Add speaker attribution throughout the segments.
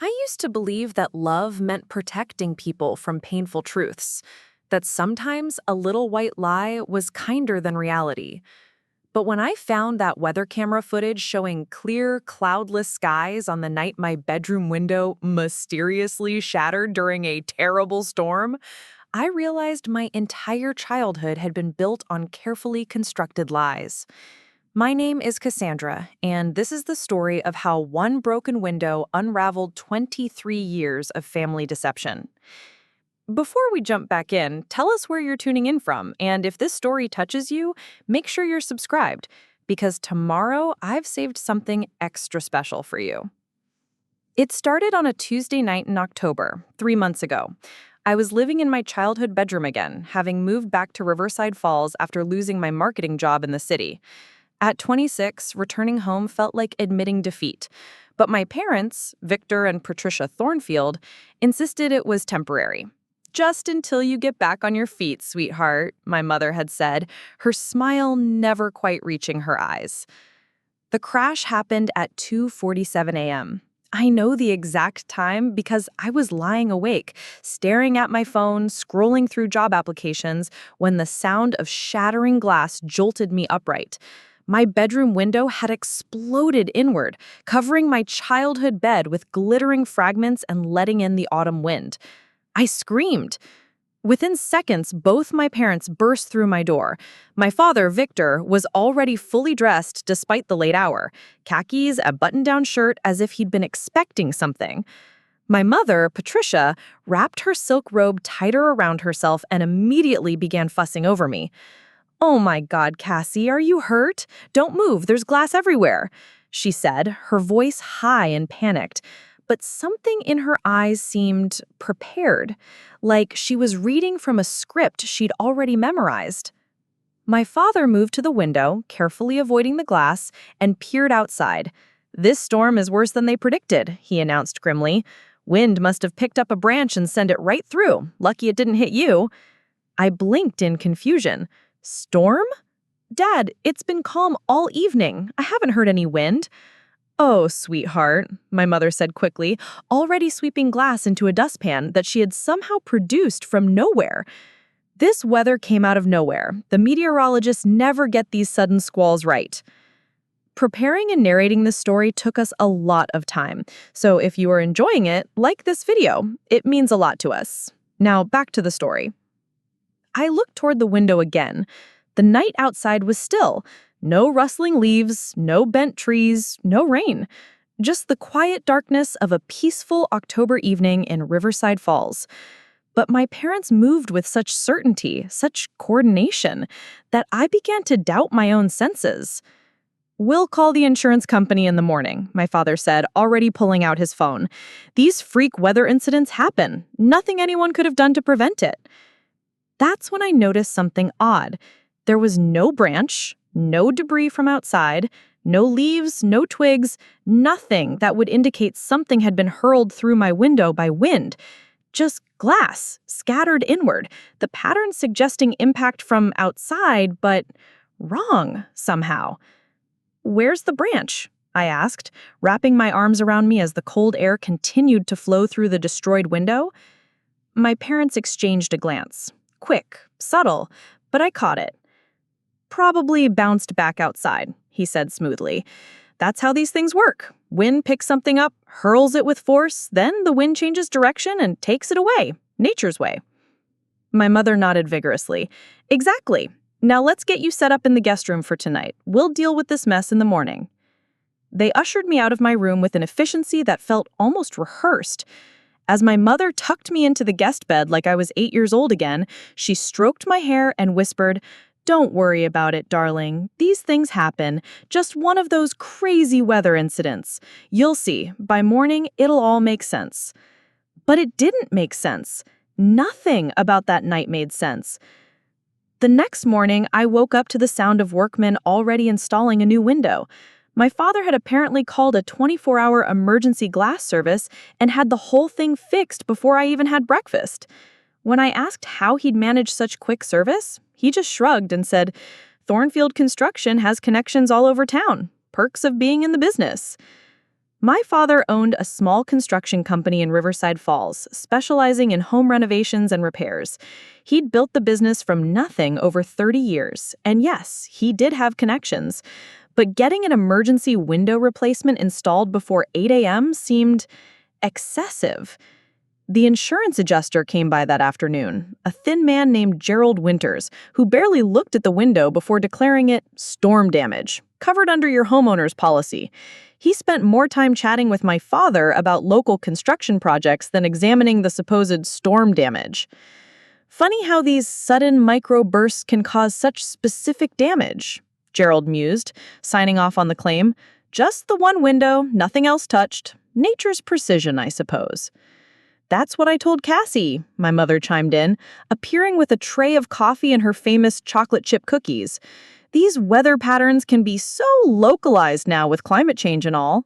Speaker 1: I used to believe that love meant protecting people from painful truths, that sometimes a little white lie was kinder than reality. But when I found that weather camera footage showing clear, cloudless skies on the night my bedroom window mysteriously shattered during a terrible storm, I realized my entire childhood had been built on carefully constructed lies. My name is Cassandra, and this is the story of how one broken window unraveled 23 years of family deception. Before we jump back in, tell us where you're tuning in from, and if this story touches you, make sure you're subscribed, because tomorrow I've saved something extra special for you. It started on a Tuesday night in October, 3 months ago. I was living in my childhood bedroom again, having moved back to Riverside Falls after losing my marketing job in the city. At 26, returning home felt like admitting defeat. But my parents, Victor and Patricia Thornfield, insisted it was temporary. Just until you get back on your feet, sweetheart, my mother had said, her smile never quite reaching her eyes. The crash happened at 2:47 a.m. I know the exact time because I was lying awake, staring at my phone, scrolling through job applications, when the sound of shattering glass jolted me upright. My bedroom window had exploded inward, covering my childhood bed with glittering fragments and letting in the autumn wind. I screamed. Within seconds, both my parents burst through my door. My father, Victor, was already fully dressed despite the late hour, khakis, a button-down shirt as if he'd been expecting something. My mother, Patricia, wrapped her silk robe tighter around herself and immediately began fussing over me. "Oh my God, Cassie, are you hurt? Don't move, there's glass everywhere," she said, her voice high and panicked. But something in her eyes seemed prepared, like she was reading from a script she'd already memorized. My father moved to the window, carefully avoiding the glass, and peered outside. "This storm is worse than they predicted," he announced grimly. "Wind must have picked up a branch and sent it right through. Lucky it didn't hit you." I blinked in confusion. "Storm? Dad, it's been calm all evening. I haven't heard any wind." "Oh, sweetheart," my mother said quickly, already sweeping glass into a dustpan that she had somehow produced from nowhere. "This weather came out of nowhere. The meteorologists never get these sudden squalls right." Preparing and narrating this story took us a lot of time, so if you are enjoying it, like this video. It means a lot to us. Now, back to the story. I looked toward the window again. The night outside was still. No rustling leaves, no bent trees, no rain. Just the quiet darkness of a peaceful October evening in Riverside Falls. But my parents moved with such certainty, such coordination, that I began to doubt my own senses. "We'll call the insurance company in the morning," my father said, already pulling out his phone. "These freak weather incidents happen. Nothing anyone could have done to prevent it." That's when I noticed something odd. There was no branch, no debris from outside, no leaves, no twigs, nothing that would indicate something had been hurled through my window by wind. Just glass, scattered inward, the pattern suggesting impact from outside, but wrong somehow. "Where's the branch?" I asked, wrapping my arms around me as the cold air continued to flow through the destroyed window. My parents exchanged a glance. Quick, subtle, but I caught it. "Probably bounced back outside," he said smoothly. "That's how these things work. Wind picks something up, hurls it with force, then the wind changes direction and takes it away. Nature's way." My mother nodded vigorously. "Exactly. Now let's get you set up in the guest room for tonight. We'll deal with this mess in the morning." They ushered me out of my room with an efficiency that felt almost rehearsed. As my mother tucked me into the guest bed like I was 8 years old again, she stroked my hair and whispered, "Don't worry about it, darling. These things happen. Just one of those crazy weather incidents. You'll see. By morning, it'll all make sense." But it didn't make sense. Nothing about that night made sense. The next morning, I woke up to the sound of workmen already installing a new window. My father had apparently called a 24-hour emergency glass service and had the whole thing fixed before I even had breakfast. When I asked how he'd managed such quick service, he just shrugged and said, "Thornfield Construction has connections all over town. Perks of being in the business." My father owned a small construction company in Riverside Falls, specializing in home renovations and repairs. He'd built the business from nothing over 30 years, and yes, he did have connections. But getting an emergency window replacement installed before 8 a.m. seemed excessive. The insurance adjuster came by that afternoon, a thin man named Gerald Winters, who barely looked at the window before declaring it storm damage, covered under your homeowner's policy. He spent more time chatting with my father about local construction projects than examining the supposed storm damage. Funny how these sudden microbursts can cause such specific damage, Gerald mused, signing off on the claim. Just the one window, nothing else touched. Nature's precision, I suppose. That's what I told Cassie, my mother chimed in, appearing with a tray of coffee and her famous chocolate chip cookies. These weather patterns can be so localized now with climate change and all.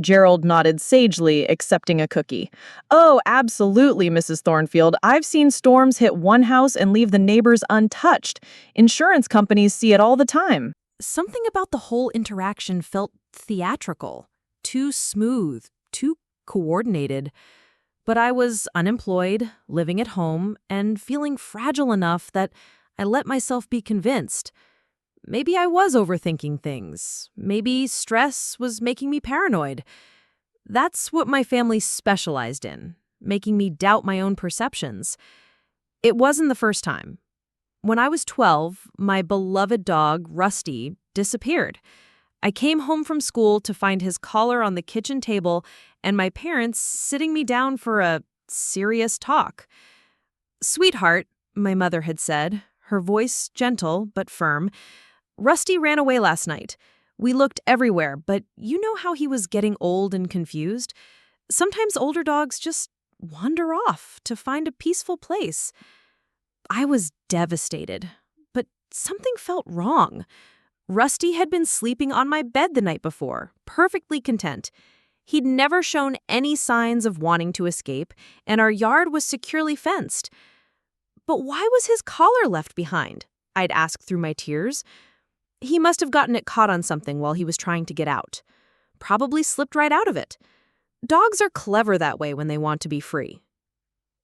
Speaker 1: Gerald nodded sagely, accepting a cookie. Oh, absolutely, Mrs. Thornfield. I've seen storms hit one house and leave the neighbors untouched. Insurance companies see it all the time. Something about the whole interaction felt theatrical, too smooth, too coordinated. But I was unemployed, living at home, and feeling fragile enough that I let myself be convinced. Maybe I was overthinking things. Maybe stress was making me paranoid. That's what my family specialized in, making me doubt my own perceptions. It wasn't the first time. When I was 12, my beloved dog, Rusty, disappeared. I came home from school to find his collar on the kitchen table and my parents sitting me down for a serious talk. "Sweetheart," my mother had said, her voice gentle but firm, "Rusty ran away last night. We looked everywhere, but you know how he was getting old and confused? Sometimes older dogs just wander off to find a peaceful place." I was devastated, but something felt wrong. Rusty had been sleeping on my bed the night before, perfectly content. He'd never shown any signs of wanting to escape, and our yard was securely fenced. But why was his collar left behind? I'd ask through my tears. He must have gotten it caught on something while he was trying to get out. Probably slipped right out of it. Dogs are clever that way when they want to be free.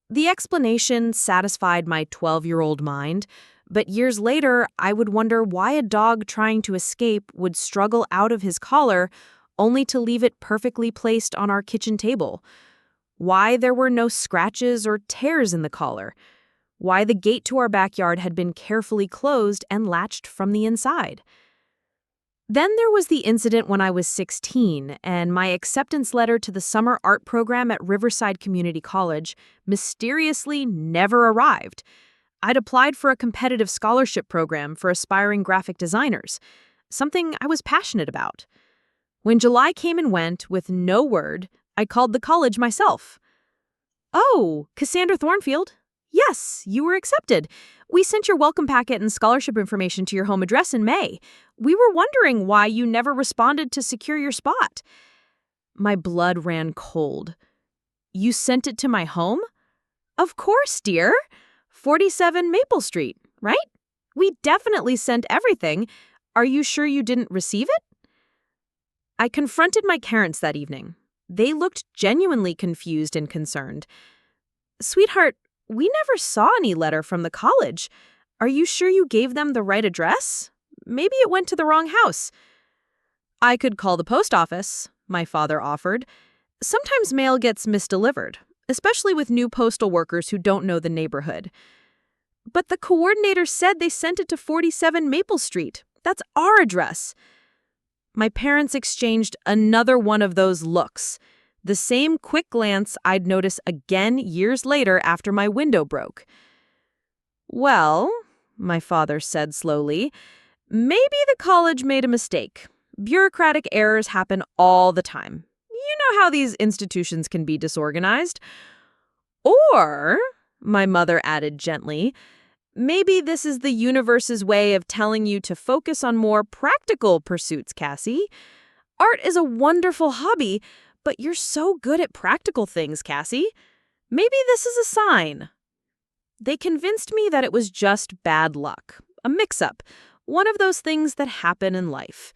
Speaker 1: The explanation satisfied my 12-year-old mind, but years later, I would wonder why a dog trying to escape would struggle out of his collar only to leave it perfectly placed on our kitchen table. Why there were no scratches or tears in the collar. Why the gate to our backyard had been carefully closed and latched from the inside. Then there was the incident when I was 16 and my acceptance letter to the summer art program at Riverside Community College mysteriously never arrived. I'd applied for a competitive scholarship program for aspiring graphic designers, something I was passionate about. When July came and went with no word, I called the college myself. "Oh, Cassandra Thornfield. Yes, you were accepted. We sent your welcome packet and scholarship information to your home address in May. We were wondering why you never responded to secure your spot." My blood ran cold. "You sent it to my home?" "Of course, dear. 47 Maple Street, right? We definitely sent everything. Are you sure you didn't receive it?" I confronted my parents that evening. They looked genuinely confused and concerned. "Sweetheart, we never saw any letter from the college. Are you sure you gave them the right address? Maybe it went to the wrong house." "I could call the post office," my father offered. "Sometimes mail gets misdelivered, especially with new postal workers who don't know the neighborhood." "But the coordinator said they sent it to 47 Maple Street. That's our address." My parents exchanged another one of those looks, the same quick glance I'd notice again years later after my window broke. "Well," my father said slowly, "maybe the college made a mistake. Bureaucratic errors happen all the time. You know how these institutions can be disorganized. Or," my mother added gently, "maybe this is the universe's way of telling you to focus on more practical pursuits, Cassie. Art is a wonderful hobby, but you're so good at practical things, Cassie. Maybe this is a sign." They convinced me that it was just bad luck, a mix-up, one of those things that happen in life.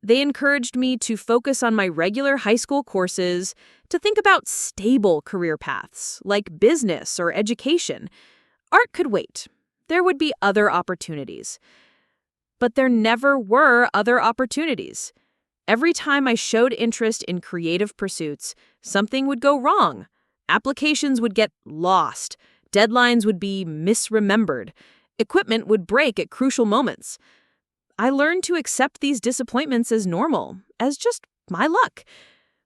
Speaker 1: They encouraged me to focus on my regular high school courses, to think about stable career paths, like business or education. Art could wait. There would be other opportunities. But there never were other opportunities. Every time I showed interest in creative pursuits, something would go wrong. Applications would get lost. Deadlines would be misremembered. Equipment would break at crucial moments. I learned to accept these disappointments as normal, as just my luck.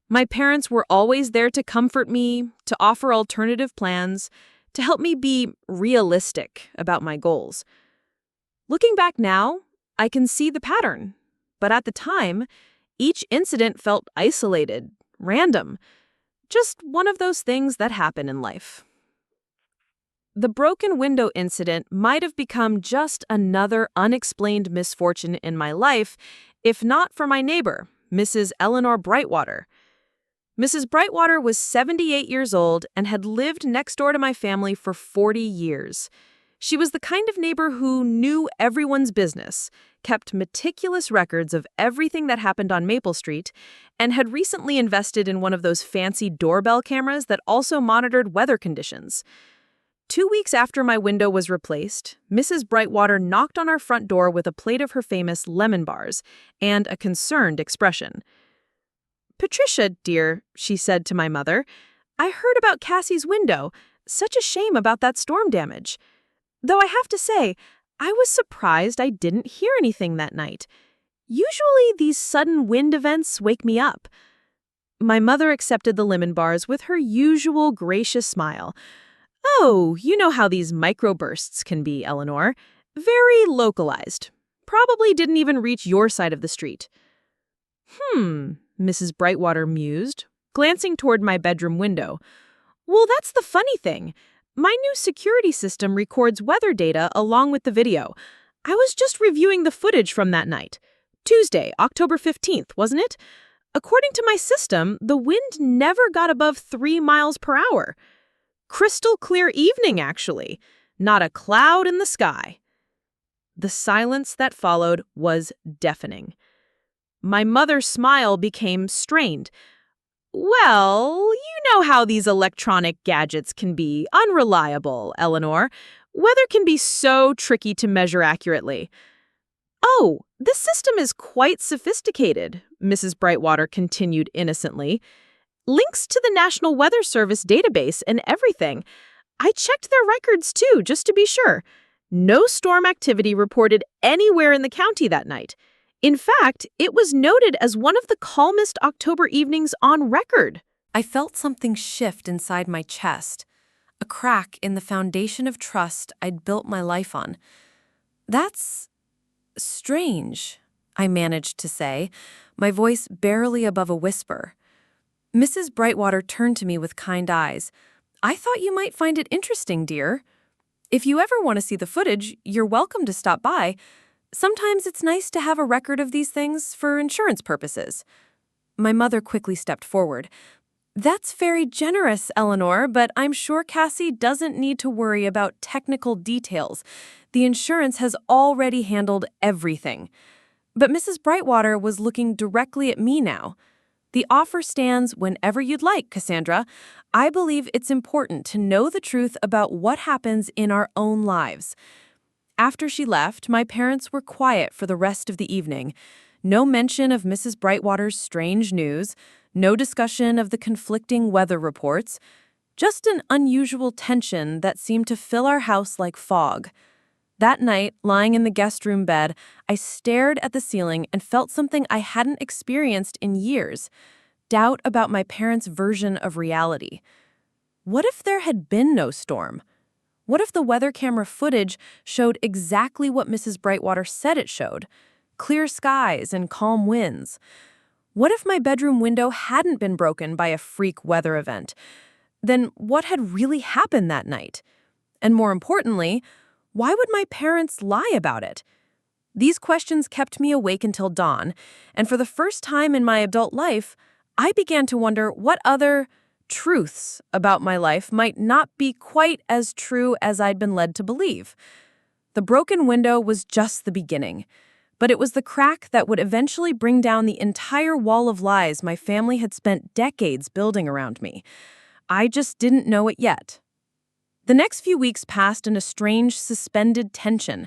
Speaker 1: My parents were always there to comfort me, to offer alternative plans, to help me be realistic about my goals. Looking back now, I can see the pattern. But at the time, each incident felt isolated, random, just one of those things that happen in life. The broken window incident might have become just another unexplained misfortune in my life, if not for my neighbor, Mrs. Eleanor Brightwater. Mrs. Brightwater was 78 years old and had lived next door to my family for 40 years. She was the kind of neighbor who knew everyone's business, kept meticulous records of everything that happened on Maple Street, and had recently invested in one of those fancy doorbell cameras that also monitored weather conditions. 2 weeks after my window was replaced, Mrs. Brightwater knocked on our front door with a plate of her famous lemon bars and a concerned expression. "Patricia, dear," she said to my mother, "I heard about Cassie's window. Such a shame about that storm damage. Though I have to say, I was surprised I didn't hear anything that night. Usually these sudden wind events wake me up." My mother accepted the lemon bars with her usual gracious smile. "Oh, you know how these microbursts can be, Eleanor. Very localized. Probably didn't even reach your side of the street." Mrs. Brightwater mused, glancing toward my bedroom window. "Well, that's the funny thing. My new security system records weather data along with the video. I was just reviewing the footage from that night. Tuesday, October 15th, wasn't it? According to my system, the wind never got above 3 miles per hour. Crystal clear evening, actually. Not a cloud in the sky." The silence that followed was deafening. My mother's smile became strained. "Well, you know how these electronic gadgets can be unreliable, Eleanor. Weather can be so tricky to measure accurately." "Oh, this system is quite sophisticated," Mrs. Brightwater continued innocently. "Links to the National Weather Service database and everything. I checked their records too, just to be sure. No storm activity reported anywhere in the county that night. In fact, it was noted as one of the calmest October evenings on record." I felt something shift inside my chest, a crack in the foundation of trust I'd built my life on. "That's strange," I managed to say, my voice barely above a whisper. Mrs. Brightwater turned to me with kind eyes. "I thought you might find it interesting, dear. If you ever want to see the footage, you're welcome to stop by. Sometimes it's nice to have a record of these things for insurance purposes." My mother quickly stepped forward. "That's very generous, Eleanor, but I'm sure Cassie doesn't need to worry about technical details. The insurance has already handled everything." But Mrs. Brightwater was looking directly at me now. "The offer stands whenever you'd like, Cassandra. I believe it's important to know the truth about what happens in our own lives." After she left, my parents were quiet for the rest of the evening. No mention of Mrs. Brightwater's strange news, no discussion of the conflicting weather reports, just an unusual tension that seemed to fill our house like fog. That night, lying in the guest room bed, I stared at the ceiling and felt something I hadn't experienced in years: doubt about my parents' version of reality. What if there had been no storm? What if the weather camera footage showed exactly what Mrs. Brightwater said it showed? Clear skies and calm winds. What if my bedroom window hadn't been broken by a freak weather event? Then what had really happened that night? And more importantly, why would my parents lie about it? These questions kept me awake until dawn, and for the first time in my adult life, I began to wonder what other truths about my life might not be quite as true as I'd been led to believe. The broken window was just the beginning.
Speaker 2: But it was the crack that would eventually bring down the entire wall of lies my family had spent decades building around me. I just didn't know it yet. The next few weeks passed in a strange, suspended tension.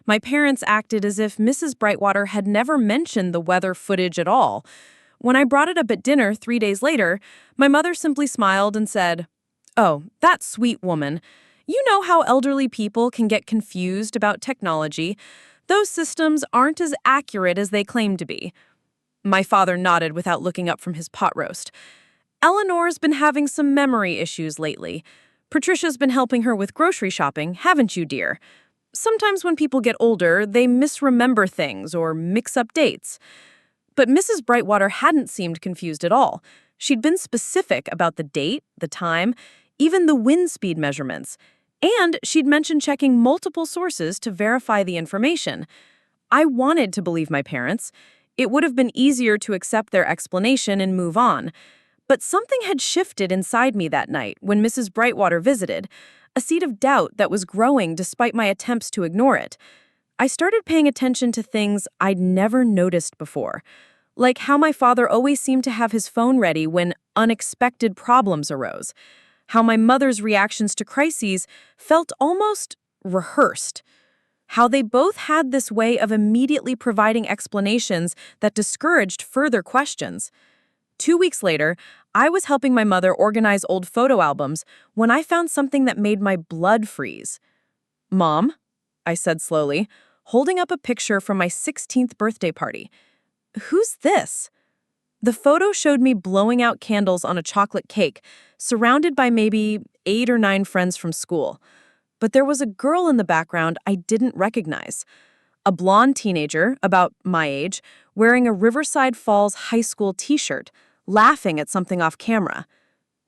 Speaker 2: My parents acted as if Mrs. Brightwater had never mentioned the weather footage at all. When I brought it up at dinner 3 days later, my mother simply smiled and said, "Oh, that sweet woman. You know how elderly people can get confused about technology. Those systems aren't as accurate as they claim to be." My father nodded without looking up from his pot roast. "Eleanor's been having some memory issues lately. Patricia's been helping her with grocery shopping, haven't you, dear? Sometimes when people get older, they misremember things or mix up dates." But Mrs. Brightwater hadn't seemed confused at all. She'd been specific about the date, the time, even the wind speed measurements. And she'd mentioned checking multiple sources to verify the information. I wanted to believe my parents. It would have been easier to accept their explanation and move on. But something had shifted inside me that night when Mrs. Brightwater visited, a seed of doubt that was growing despite my attempts to ignore it. I started paying attention to things I'd never noticed before, like how my father always seemed to have his phone ready when unexpected problems arose, how my mother's reactions to crises felt almost rehearsed, how they both had this way of immediately providing explanations that discouraged further questions. 2 weeks later, I was helping my mother organize old photo albums when I found something that made my blood freeze. "Mom," I said slowly, holding up a picture from my 16th birthday party. "Who's this?" The photo showed me blowing out candles on a chocolate cake, surrounded by maybe 8 or 9 friends from school. But there was a girl in the background I didn't recognize. A blonde teenager, about my age, wearing a Riverside Falls high school t-shirt, laughing at something off camera.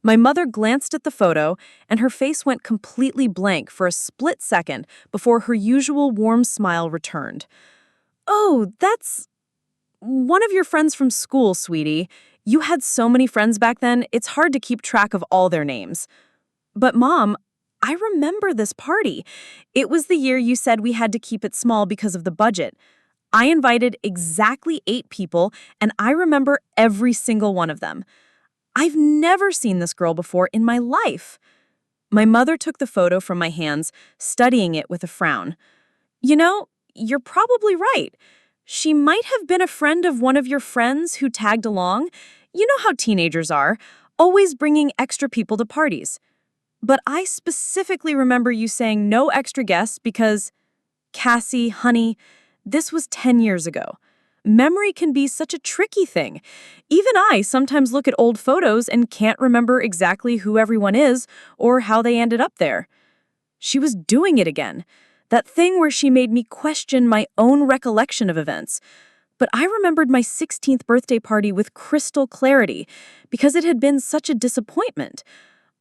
Speaker 2: My mother glanced at the photo, and her face went completely blank for a split second before her usual warm smile returned. "Oh, that's one of your friends from school, sweetie. You had so many friends back then, it's hard to keep track of all their names." "But Mom, I remember this party. It was the year you said we had to keep it small because of the budget. I invited exactly 8 people, and I remember every single one of them. I've never seen this girl before in my life." My mother took the photo from my hands, studying it with a frown. "You know, you're probably right. She might have been a friend of one of your friends who tagged along. You know how teenagers are, always bringing extra people to parties. But I specifically remember you saying no extra guests because, Cassie, honey, this was 10 years ago. Memory can be such a tricky thing. Even I sometimes look at old photos and can't remember exactly who everyone is or how they ended up there." She was doing it again. That thing where she made me question my own recollection of events. But I remembered my 16th birthday party with crystal clarity because it had been such a disappointment.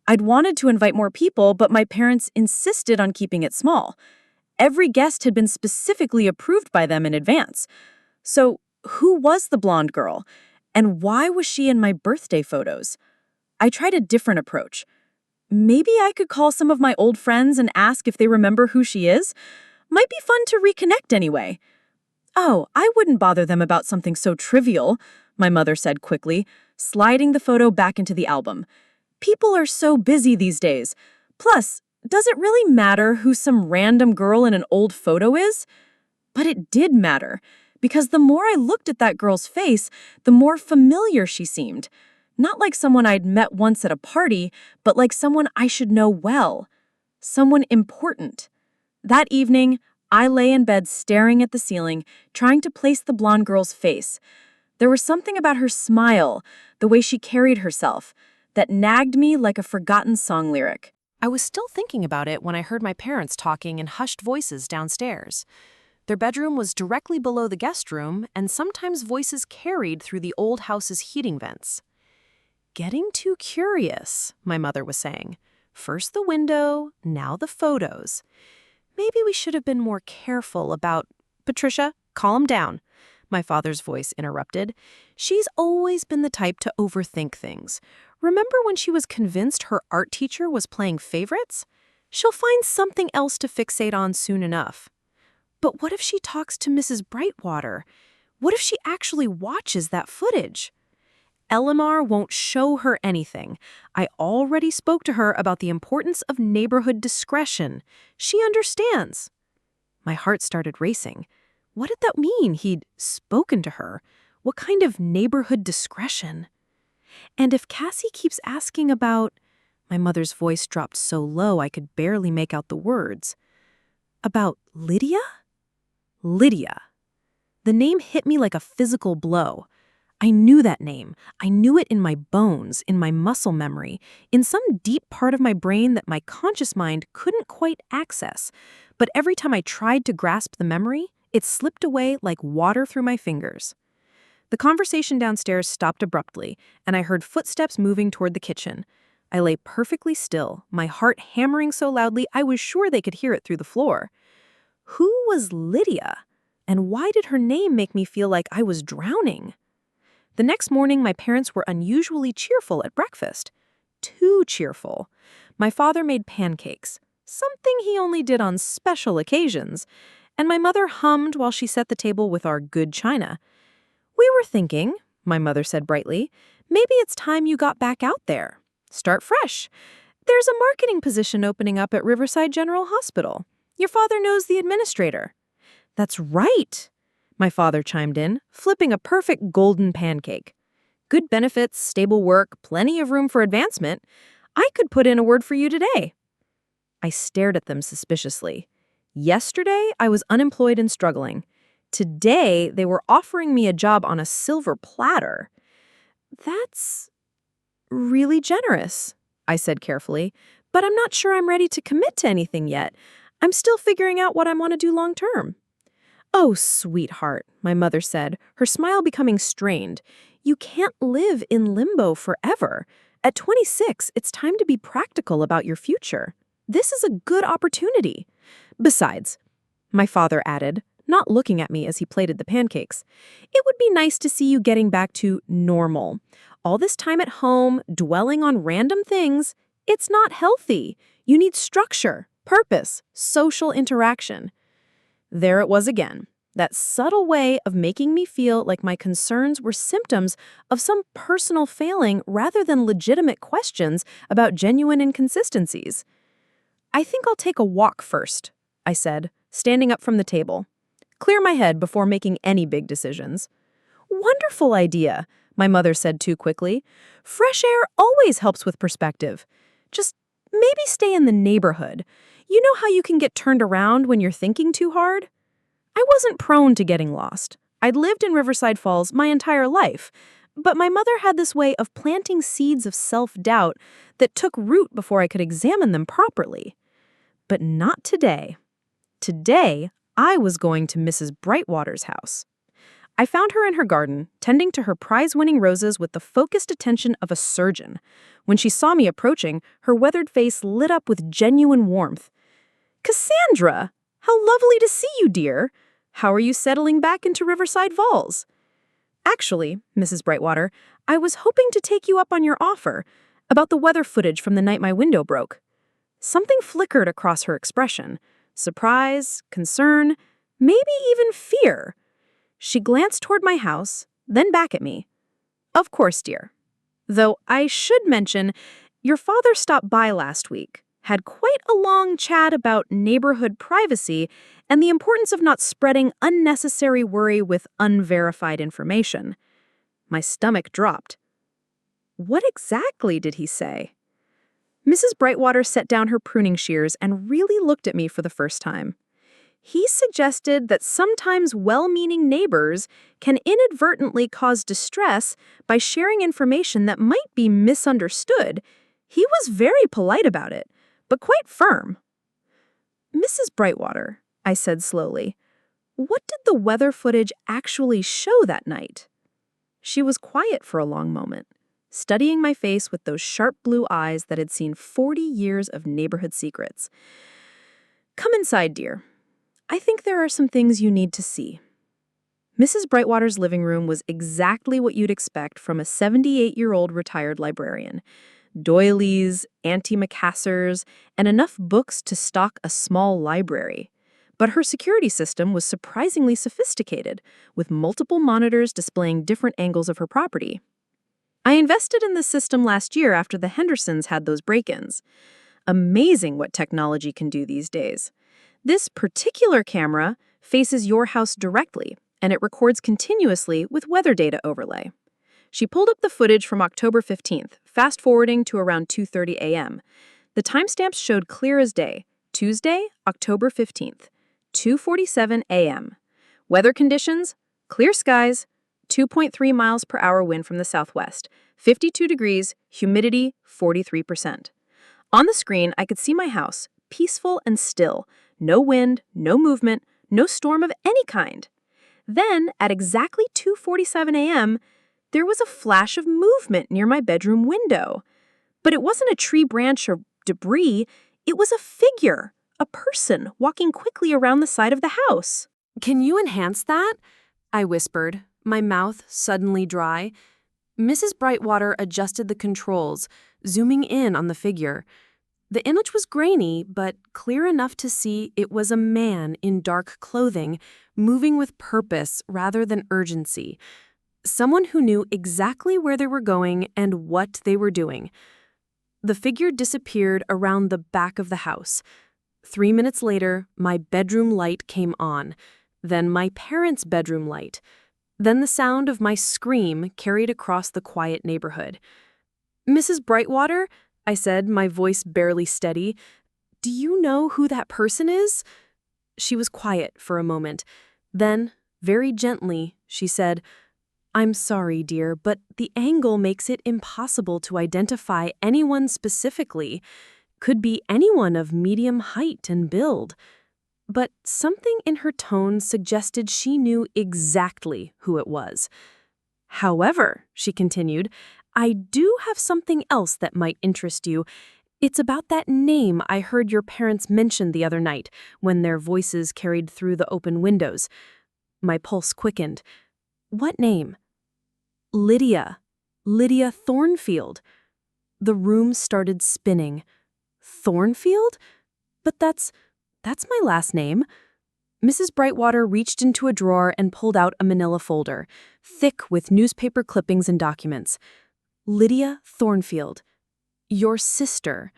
Speaker 2: I'd wanted to invite more people, but my parents insisted on keeping it small. Every guest had been specifically approved by them in advance. So, who was the blonde girl? And why was she in my birthday photos? I tried a different approach. Maybe I could call some of my old friends and ask if they remember who she is. Might be fun to reconnect anyway. "Oh, I wouldn't bother them about something so trivial," my mother said quickly, sliding the photo back into the album. "People are so busy these days. Plus, does it really matter who some random girl in an old photo is?" But it did matter, because the more I looked at that girl's face, the more familiar she seemed. Not like someone I'd met once at a party, but like someone I should know well. Someone important. That evening, I lay in bed staring at the ceiling, trying to place the blonde girl's face. There was something about her smile, the way she carried herself, that nagged me like a forgotten song lyric. I was still thinking about it when I heard my parents talking in hushed voices downstairs. Their bedroom was directly below the guest room, and sometimes voices carried through the old house's heating vents. "Getting too curious," my mother was saying. "First the window, now the photos. Maybe we should have been more careful about—" "Patricia, calm down," my father's voice interrupted. "She's always been the type to overthink things. Remember when she was convinced her art teacher was playing favorites? She'll find something else to fixate on soon enough." But what if she talks to Mrs. Brightwater? What if she actually watches that footage? Elimar won't show her anything. I already spoke to her about the importance of neighborhood discretion. She understands. My heart started racing. What did that mean? He'd spoken to her. What kind of neighborhood discretion? And if Cassie keeps asking about... My mother's voice dropped so low I could barely make out the words. About Lydia? Lydia. The name hit me like a physical blow. I knew that name. I knew it in my bones, in my muscle memory, in some deep part of my brain that my conscious mind couldn't quite access. But every time I tried to grasp the memory, it slipped away like water through my fingers. The conversation downstairs stopped abruptly, and I heard footsteps moving toward the kitchen. I lay perfectly still, my heart hammering so loudly I was sure they could hear it through the floor. Who was Lydia? And why did her name make me feel like I was drowning? The next morning, my parents were unusually cheerful at breakfast. Too cheerful. My father made pancakes, something he only did on special occasions, and my mother hummed while she set the table with our good china. "We were thinking," my mother said brightly, "maybe it's time you got back out there. Start fresh. There's a marketing position opening up at Riverside General Hospital. Your father knows the administrator." "That's right," my father chimed in, flipping a perfect golden pancake. "Good benefits, stable work, plenty of room for advancement. I could put in a word for you today." I stared at them suspiciously. Yesterday, I was unemployed and struggling. Today, they were offering me a job on a silver platter. "That's really generous," I said carefully, "but I'm not sure I'm ready to commit to anything yet. I'm still figuring out what I want to do long term." "Oh, sweetheart," my mother said, her smile becoming strained. "You can't live in limbo forever. At 26, it's time to be practical about your future. This is a good opportunity. Besides," my father added, not looking at me as he plated the pancakes, "it would be nice to see you getting back to normal. All this time at home, dwelling on random things, it's not healthy. You need structure, purpose, social interaction." There it was again, that subtle way of making me feel like my concerns were symptoms of some personal failing rather than legitimate questions about genuine inconsistencies. "I think I'll take a walk first," I said, standing up from the table. "Clear my head before making any big decisions." "Wonderful idea," my mother said too quickly. "Fresh air always helps with perspective. Just maybe stay in the neighborhood. You know how you can get turned around when you're thinking too hard?" I wasn't prone to getting lost. I'd lived in Riverside Falls my entire life, but my mother had this way of planting seeds of self-doubt that took root before I could examine them properly. But not today. Today, I was going to Mrs. Brightwater's house. I found her in her garden, tending to her prize-winning roses with the focused attention of a surgeon. When she saw me approaching, her weathered face lit up with genuine warmth. "Cassandra! How lovely to see you, dear. How are you settling back into Riverside Falls?" "Actually, Mrs. Brightwater, I was hoping to take you up on your offer about the weather footage from the night my window broke." Something flickered across her expression. Surprise, concern, maybe even fear. She glanced toward my house, then back at me. "Of course, dear. Though I should mention, your father stopped by last week, had quite a long chat about neighborhood privacy and the importance of not spreading unnecessary worry with unverified information." My stomach dropped. What exactly did he say? Mrs. Brightwater set down her pruning shears and really looked at me for the first time. He suggested that sometimes well-meaning neighbors can inadvertently cause distress by sharing information that might be misunderstood. He was very polite about it, but quite firm. "Mrs. Brightwater," I said slowly, "what did the weather footage actually show that night?" She was quiet for a long moment, studying my face with those sharp blue eyes that had seen 40 years of neighborhood secrets. "Come inside, dear. I think there are some things you need to see." Mrs. Brightwater's living room was exactly what you'd expect from a 78-year-old retired librarian. Doilies, antimacassars, and enough books to stock a small library. But her security system was surprisingly sophisticated, with multiple monitors displaying different angles of her property. I invested in this system last year after the Hendersons had those break-ins. Amazing what technology can do these days. This particular camera faces your house directly, and it records continuously with weather data overlay. She pulled up the footage from October 15th, fast-forwarding to around 2:30 a.m. The timestamps showed clear as day, Tuesday, October 15th, 2:47 a.m. Weather conditions, clear skies, 2.3 miles per hour wind from the southwest, 52 degrees, humidity 43%. On the screen, I could see my house, peaceful and still, no wind, no movement, no storm of any kind. Then, at exactly 2:47 a.m., there was a flash of movement near my bedroom window. But it wasn't a tree branch or debris, it was a figure, a person walking quickly around the side of the house.
Speaker 1: Can you enhance that? I whispered, my mouth suddenly dry. Mrs. Brightwater adjusted the controls, zooming in on the figure. The image was grainy, but clear enough to see it was a man in dark clothing, moving with purpose rather than urgency. Someone who knew exactly where they were going and what they were doing. The figure disappeared around the back of the house. 3 minutes later, my bedroom light came on, then my parents' bedroom light. Then the sound of my scream carried across the quiet neighborhood. "Mrs. Brightwater," I said, my voice barely steady, "do you know who that person is?" She was quiet for a moment. Then, very gently, she said, "I'm sorry, dear, but the angle makes it impossible to identify anyone specifically. Could be anyone of medium height and build." But something in her tone suggested she knew exactly who it was. "However," she continued, "I do have something else that might interest you. It's about that name I heard your parents mention the other night when their voices carried through the open windows." My pulse quickened. "What name?" "Lydia. Lydia Thornfield." The room started spinning. "Thornfield? But that's my last name." Mrs. Brightwater reached into a drawer and pulled out a manila folder, thick with newspaper clippings and documents. "Lydia Thornfield. Your sister."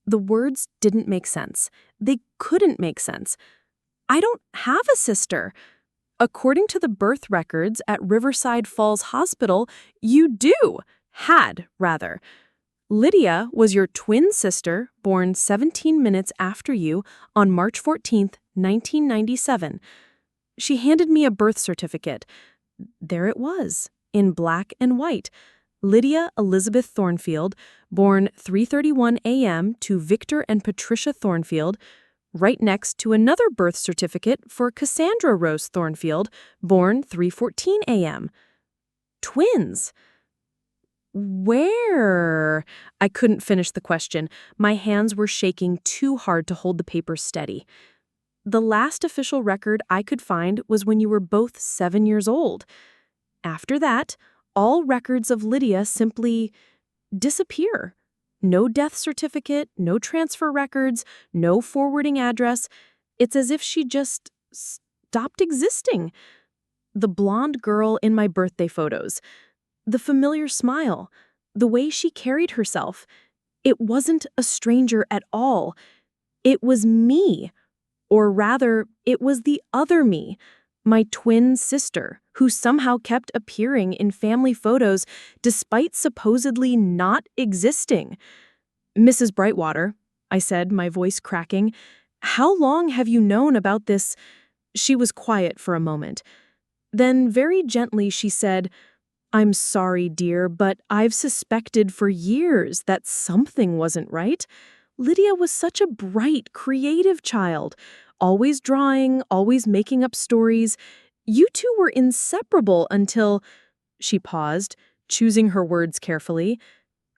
Speaker 1: The words didn't make sense. They couldn't make sense. "I don't have a sister. According to the birth records at Riverside Falls Hospital, you do. Had, rather. Lydia was your twin sister, born 17 minutes after you on March 14th, 1997. She handed me a birth certificate. There it was, in black and white. Lydia Elizabeth Thornfield, born 3:31 a.m. to Victor and Patricia Thornfield, right next to another birth certificate for Cassandra Rose Thornfield, born 3:14 a.m. Twins. Where? I couldn't finish the question. My hands were shaking too hard to hold the papers steady. The last official record I could find was when you were both 7 years old. After that, all records of Lydia simply disappear. No death certificate, no transfer records, no forwarding address. It's as if she just stopped existing. The blonde girl in my birthday photos, the familiar smile, the way she carried herself, it wasn't a stranger at all. It was me. Or rather, it was the other me, my twin sister, who somehow kept appearing in family photos despite supposedly not existing. "Mrs. Brightwater," I said, my voice cracking, "how long have you known about this?" She was quiet for a moment. Then very gently she said, "I'm sorry, dear, but I've suspected for years that something wasn't right. Lydia was such a bright, creative child, always drawing, always making up stories. You two were inseparable until—" She paused, choosing her words carefully.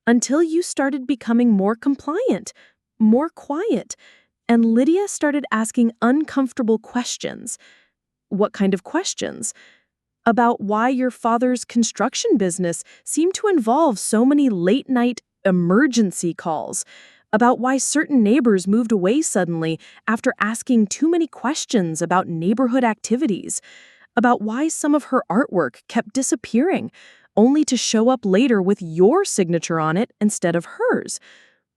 Speaker 1: "Until you started becoming more compliant, more quiet, and Lydia started asking uncomfortable questions." "What kind of questions?" "About why your father's construction business seemed to involve so many late-night emergency calls.
Speaker 2: about why certain neighbors moved away suddenly after asking too many questions about neighborhood activities, about why some of her artwork kept disappearing, only to show up later with your signature on it instead of hers.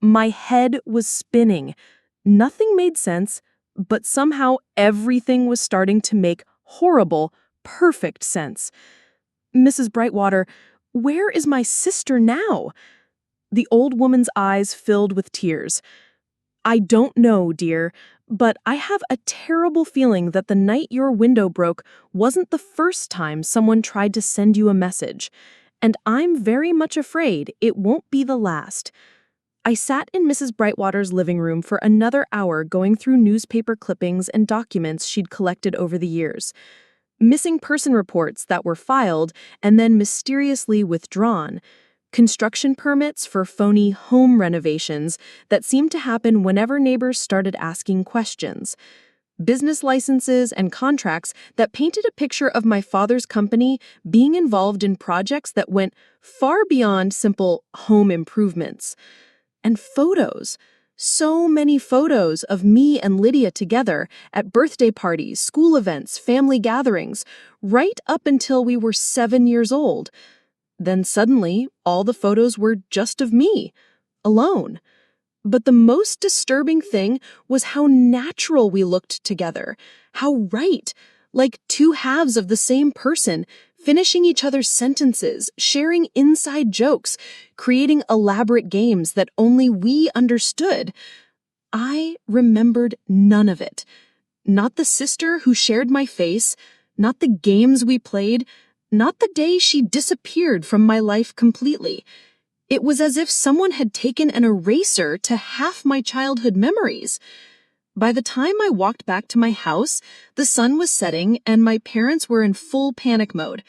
Speaker 2: My head was spinning. Nothing made sense, but somehow everything was starting to make horrible, perfect sense. Mrs. Brightwater, where is my sister now? The old woman's eyes filled with tears. I don't know, dear, but I have a terrible feeling that the night your window broke wasn't the first time someone tried to send you a message, and I'm very much afraid it won't be the last. I sat in Mrs. Brightwater's living room for another hour going through newspaper clippings and documents she'd collected over the years. Missing person reports that were filed and then mysteriously withdrawn, construction permits for phony home renovations that seemed to happen whenever neighbors started asking questions, business licenses and contracts that painted a picture of my father's company being involved in projects that went far beyond simple home improvements. And photos. So many photos of me and Lydia together at birthday parties, school events, family gatherings, right up until we were 7 years old. Then suddenly, all the photos were just of me, alone. But the most disturbing thing was how natural we looked together, how right, like two halves of the same person, finishing each other's sentences, sharing inside jokes, creating elaborate games that only we understood. I remembered none of it. Not the sister who shared my face, not the games we played, not the day she disappeared from my life completely. It was as if someone had taken an eraser to half my childhood memories. By the time I walked back to my house, the sun was setting and my parents were in full panic mode.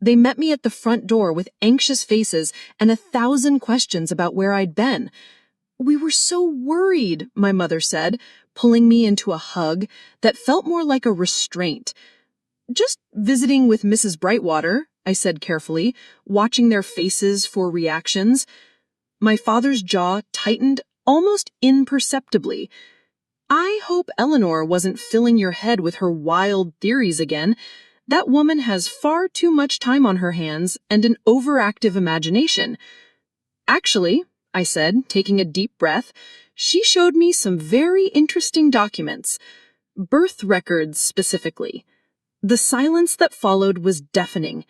Speaker 2: They met me at the front door with anxious faces and 1,000 questions about where I'd been. "We were so worried," my mother said, pulling me into a hug that felt more like a restraint. "Just visiting with Mrs. Brightwater," I said carefully, watching their faces for reactions. My father's jaw tightened almost imperceptibly. "I hope Eleanor wasn't filling your head with her wild theories again. That woman has far too much time on her hands and an overactive imagination." "Actually," I said, taking a deep breath, "she showed me some very interesting documents. Birth records, specifically." The silence that followed was deafening.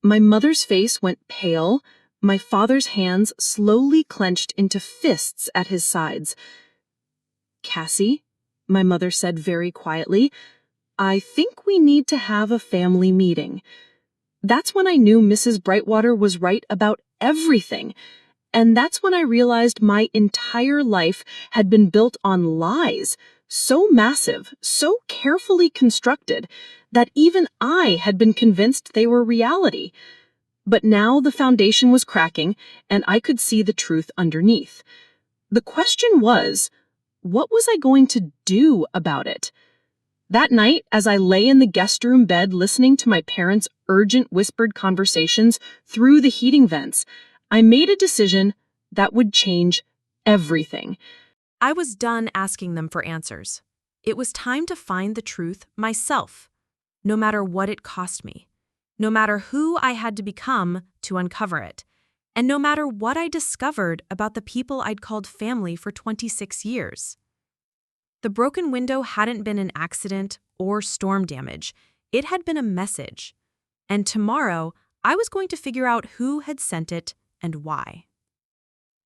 Speaker 2: My mother's face went pale. My father's hands slowly clenched into fists at his sides. "Cassie," my mother said very quietly, "I think we need to have a family meeting." That's when I knew Mrs. Brightwater was right about everything. And that's when I realized my entire life had been built on lies, so massive, so carefully constructed, that even I had been convinced they were reality. But now the foundation was cracking, and I could see the truth underneath. The question was, what was I going to do about it? That night, as I lay in the guest room bed listening to my parents' urgent whispered conversations through the heating vents, I made a decision that would change everything.
Speaker 1: I was done asking them for answers. It was time to find the truth myself, no matter what it cost me, no matter who I had to become to uncover it, and no matter what I discovered about the people I'd called family for 26 years. The broken window hadn't been an accident or storm damage. It had been a message. And tomorrow, I was going to figure out who had sent it and why.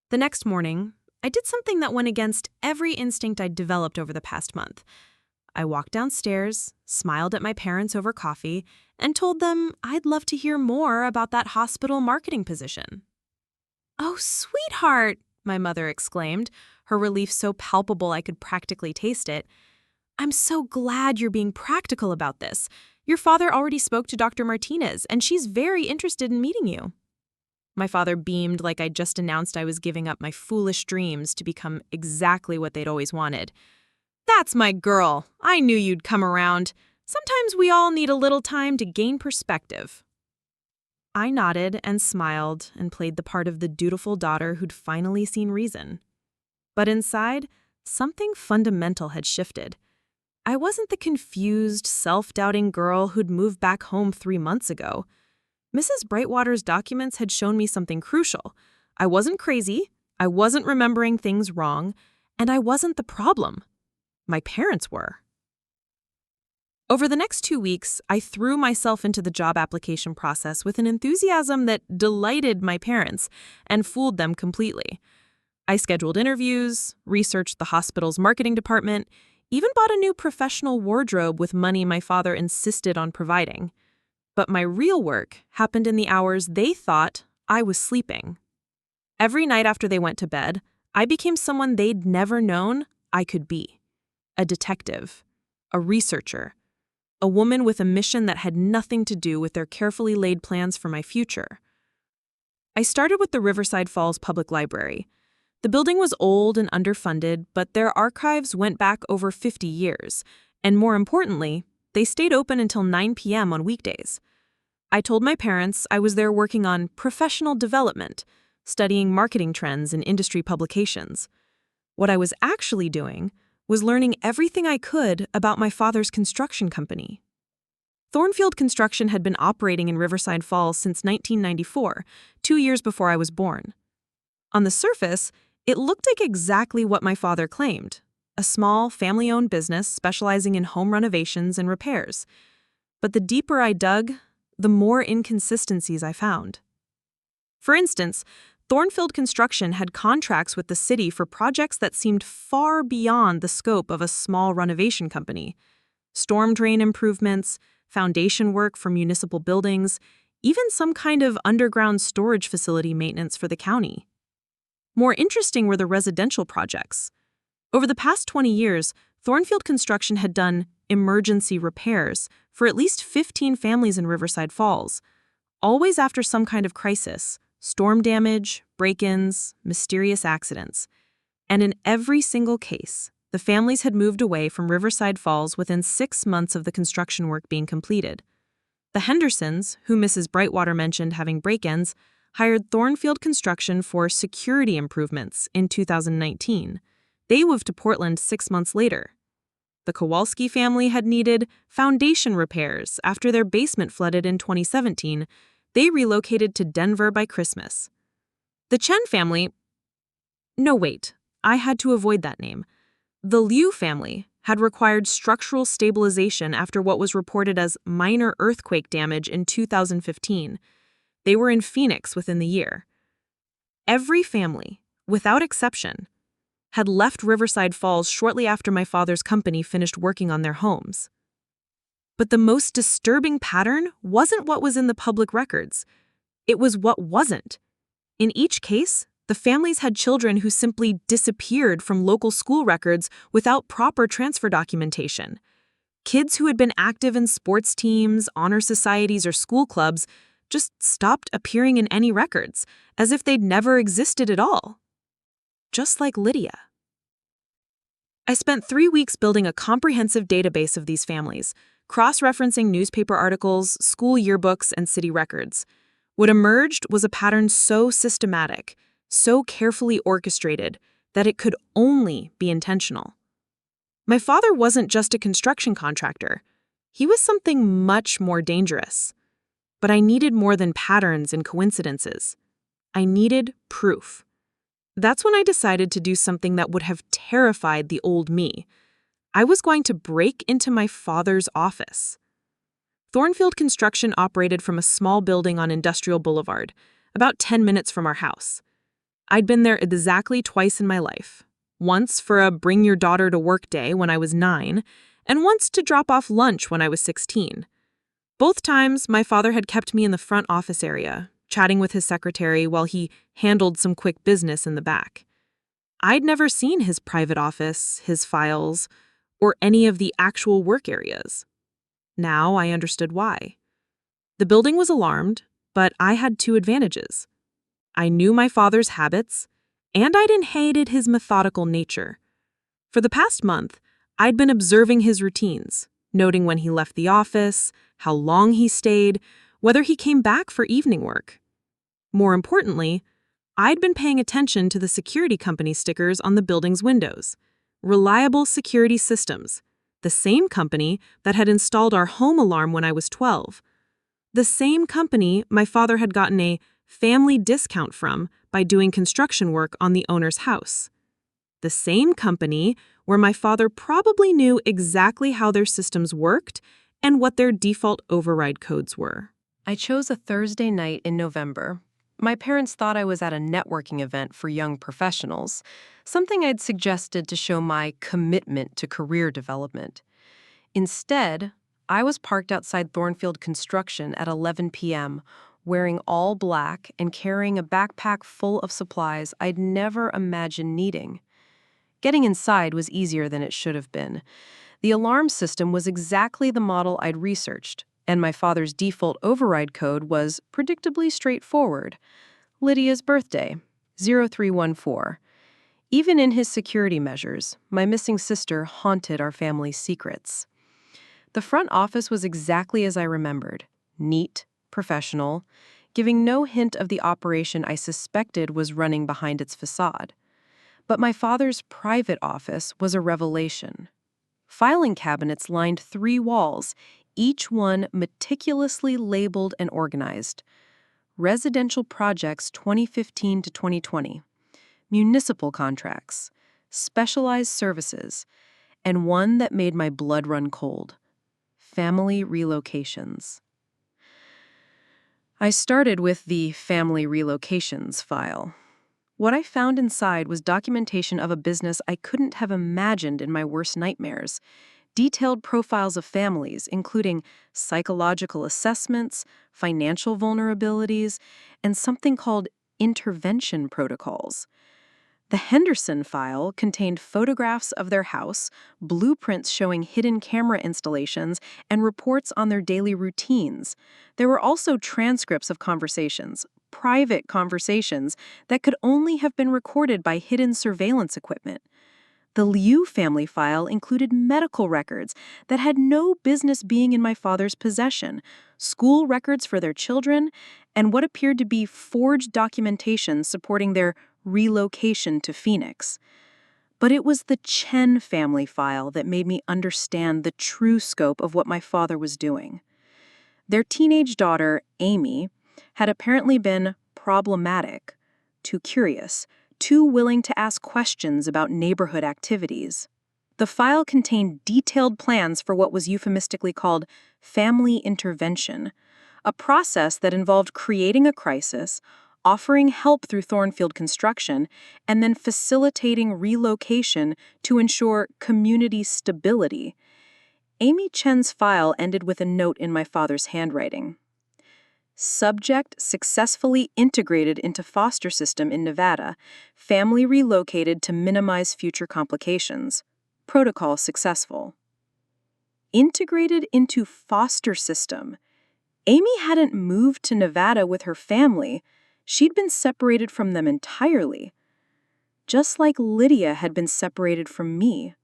Speaker 1: The next morning, I did something that went against every instinct I'd developed over the past month. I walked downstairs, smiled at my parents over coffee, and told them I'd love to hear more about that hospital marketing position. "Oh, sweetheart," my mother exclaimed, her relief so palpable I could practically taste it. "I'm so glad you're being practical about this. Your father already spoke to Dr. Martinez, and she's very interested in meeting you." My father beamed like I'd just announced I was giving up my foolish dreams to become exactly what they'd always wanted. "That's my girl. I knew you'd come around. Sometimes we all need a little time to gain perspective." I nodded and smiled and played the part of the dutiful daughter who'd finally seen reason.
Speaker 2: But inside, something fundamental had shifted. I wasn't the confused, self-doubting girl who'd moved back home 3 months ago. Mrs. Brightwater's documents had shown me something crucial. I wasn't crazy, I wasn't remembering things wrong, and I wasn't the problem. My parents were. Over the next 2 weeks, I threw myself into the job application process with an enthusiasm that delighted my parents and fooled them completely. I scheduled interviews, researched the hospital's marketing department, even bought a new professional wardrobe with money my father insisted on providing. But my real work happened in the hours they thought I was sleeping. Every night after they went to bed, I became someone they'd never known I could be. A detective, a researcher, a woman with a mission that had nothing to do with their carefully laid plans for my future. I started with the Riverside Falls Public Library. The building was old and underfunded, but their archives went back over 50 years, and more importantly, they stayed open until 9 p.m. on weekdays. I told my parents I was there working on professional development, studying marketing trends in industry publications. What I was actually doing was learning everything I could about my father's construction company. Thornfield Construction had been operating in Riverside Falls since 1994, 2 years before I was born. On the surface, it looked like exactly what my father claimed, a small, family-owned business specializing in home renovations and repairs. But the deeper I dug, the more inconsistencies I found. For instance, Thornfield Construction had contracts with the city for projects that seemed far beyond the scope of a small renovation company. Storm drain improvements, foundation work for municipal buildings, even some kind of underground storage facility maintenance for the county. More interesting were the residential projects. Over the past 20 years, Thornfield Construction had done emergency repairs for at least 15 families in Riverside Falls, always after some kind of crisis. Storm damage, break-ins, mysterious accidents. And in every single case, the families had moved away from Riverside Falls within 6 months of the construction work being completed. The Hendersons, who Mrs. Brightwater mentioned having break-ins, hired Thornfield Construction for security improvements in 2019. They moved to Portland 6 months later. The Kowalski family had needed foundation repairs after their basement flooded in 2017. They relocated to Denver by Christmas. The Chen family— I had to avoid that name. The Liu family had required structural stabilization after what was reported as minor earthquake damage in 2015. They were in Phoenix within the year. Every family, without exception, had left Riverside Falls shortly after my father's company finished working on their homes. But the most disturbing pattern wasn't what was in the public records. It was what wasn't. In each case, the families had children who simply disappeared from local school records without proper transfer documentation. Kids who had been active in sports teams, honor societies, or school clubs just stopped appearing in any records, as if they'd never existed at all. Just like Lydia. I spent 3 weeks building a comprehensive database of these families, cross-referencing newspaper articles, school yearbooks, and city records. What emerged was a pattern so systematic, so carefully orchestrated, that it could only be intentional. My father wasn't just a construction contractor. He was something much more dangerous. But I needed more than patterns and coincidences. I needed proof. That's when I decided to do something that would have terrified the old me. I was going to break into my father's office. Thornfield Construction operated from a small building on Industrial Boulevard, about 10 minutes from our house. I'd been there exactly twice in my life. Once for a bring your daughter to work day when I was 9, and once to drop off lunch when I was 16. Both times, my father had kept me in the front office area, chatting with his secretary while he handled some quick business in the back. I'd never seen his private office, his files, or any of the actual work areas. Now I understood why. The building was alarmed, but I had 2 advantages. I knew my father's habits, and I'd inherited his methodical nature. For the past month, I'd been observing his routines, noting when he left the office, how long he stayed, whether he came back for evening work. More importantly,
Speaker 3: I'd been paying attention to the security company stickers on the building's windows. Reliable Security Systems, the same company that had installed our home alarm when I was 12. The same company my father had gotten a family discount from by doing construction work on the owner's house. The same company where my father probably knew exactly how their systems worked and what their default override codes were.
Speaker 2: I chose a Thursday night in November. My parents thought I was at a networking event for young professionals, something I'd suggested to show my commitment to career development. Instead, I was parked outside Thornfield Construction at 11 p.m., wearing all black and carrying a backpack full of supplies I'd never imagined needing. Getting inside was easier than it should have been. The alarm system was exactly the model I'd researched, and my father's default override code was predictably straightforward. Lydia's birthday, 0314. Even in his security measures, my missing sister haunted our family's secrets. The front office was exactly as I remembered, neat, professional, giving no hint of the operation I suspected was running behind its facade. But my father's private office was a revelation. Filing cabinets lined 3 walls, each one meticulously labeled and organized. Residential projects 2015 to 2020, municipal contracts, specialized services, and one that made my blood run cold: family relocations. I started with the family relocations file. What I found inside was documentation of a business I couldn't have imagined in my worst nightmares. Detailed profiles of families, including psychological assessments, financial vulnerabilities, and something called intervention protocols. The Henderson file contained photographs of their house, blueprints showing hidden camera installations, and reports on their daily routines. There were also transcripts of conversations, private conversations, that could only have been recorded by hidden surveillance equipment. The Liu family file included medical records that had no business being in my father's possession, school records for their children, and what appeared to be forged documentation supporting their relocation to Phoenix. But it was the Chen family file that made me understand the true scope of what my father was doing. Their teenage daughter, Amy, had apparently been problematic, too curious, too willing to ask questions about neighborhood activities. The file contained detailed plans for what was euphemistically called family intervention, a process that involved creating a crisis, offering help through Thornfield Construction, and then facilitating relocation to ensure community stability. Amy Chen's file ended with a note in my father's handwriting. Subject successfully integrated into foster system in Nevada. Family relocated to minimize future complications. Protocol successful. Integrated into foster system. Amy hadn't moved to Nevada with her family. She'd been separated from them entirely. Just like Lydia had been separated from me.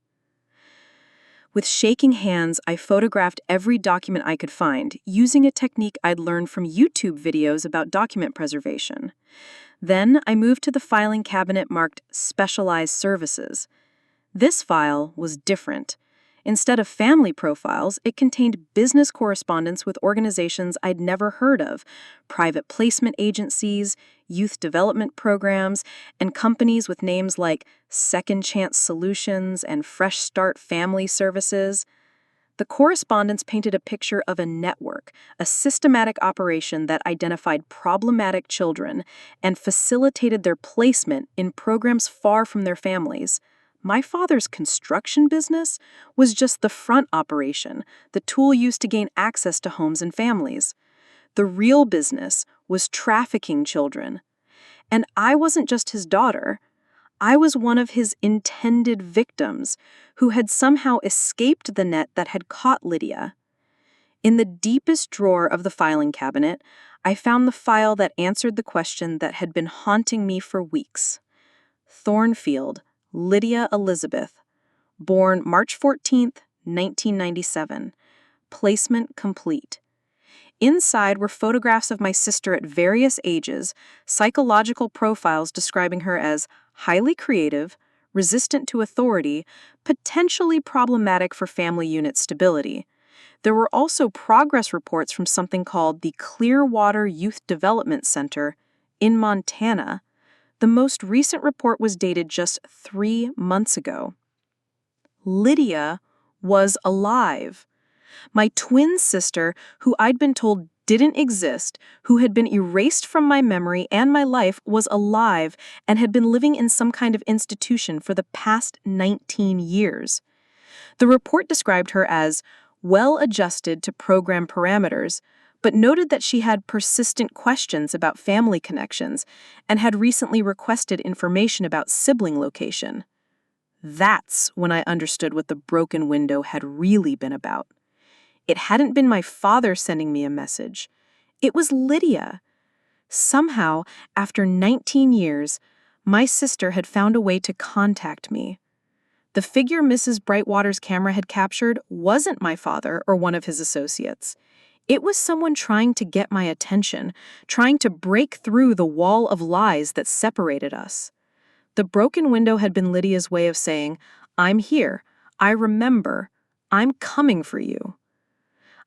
Speaker 2: With shaking hands, I photographed every document I could find, using a technique I'd learned from YouTube videos about document preservation. Then I moved to the filing cabinet marked Specialized Services. This file was different. Instead of family profiles, it contained business correspondence with organizations I'd never heard of, private placement agencies, youth development programs, and companies with names like Second Chance Solutions and Fresh Start Family Services. The correspondence painted a picture of a network, a systematic operation that identified problematic children and facilitated their placement in programs far from their families. My father's construction business was just the front operation, the tool used to gain access to homes and families. The real business was trafficking children. And I wasn't just his daughter. I was one of his intended victims who had somehow escaped the net that had caught Lydia. In the deepest drawer of the filing cabinet, I found the file that answered the question that had been haunting me for weeks. Thornfield, Lydia Elizabeth, born March 14th, 1997. Placement complete. Inside were photographs of my sister at various ages, psychological profiles describing her as highly creative, resistant to authority, potentially problematic for family unit stability. There were also progress reports from something called the Clearwater Youth Development Center in Montana. The most recent report was dated just 3 months ago. Lydia was alive. My twin sister, who I'd been told didn't exist, who had been erased from my memory and my life, was alive and had been living in some kind of institution for the past 19 years. The report described her as well-adjusted to program parameters, but noted that she had persistent questions about family connections and had recently requested information about sibling location. That's when I understood what the broken window had really been about. It hadn't been my father sending me a message. It was Lydia. Somehow, after 19 years, my sister had found a way to contact me. The figure Mrs. Brightwater's camera had captured wasn't my father or one of his associates. It was someone trying to get my attention, trying to break through the wall of lies that separated us. The broken window had been Lydia's way of saying, "I'm here. I remember. I'm coming for you."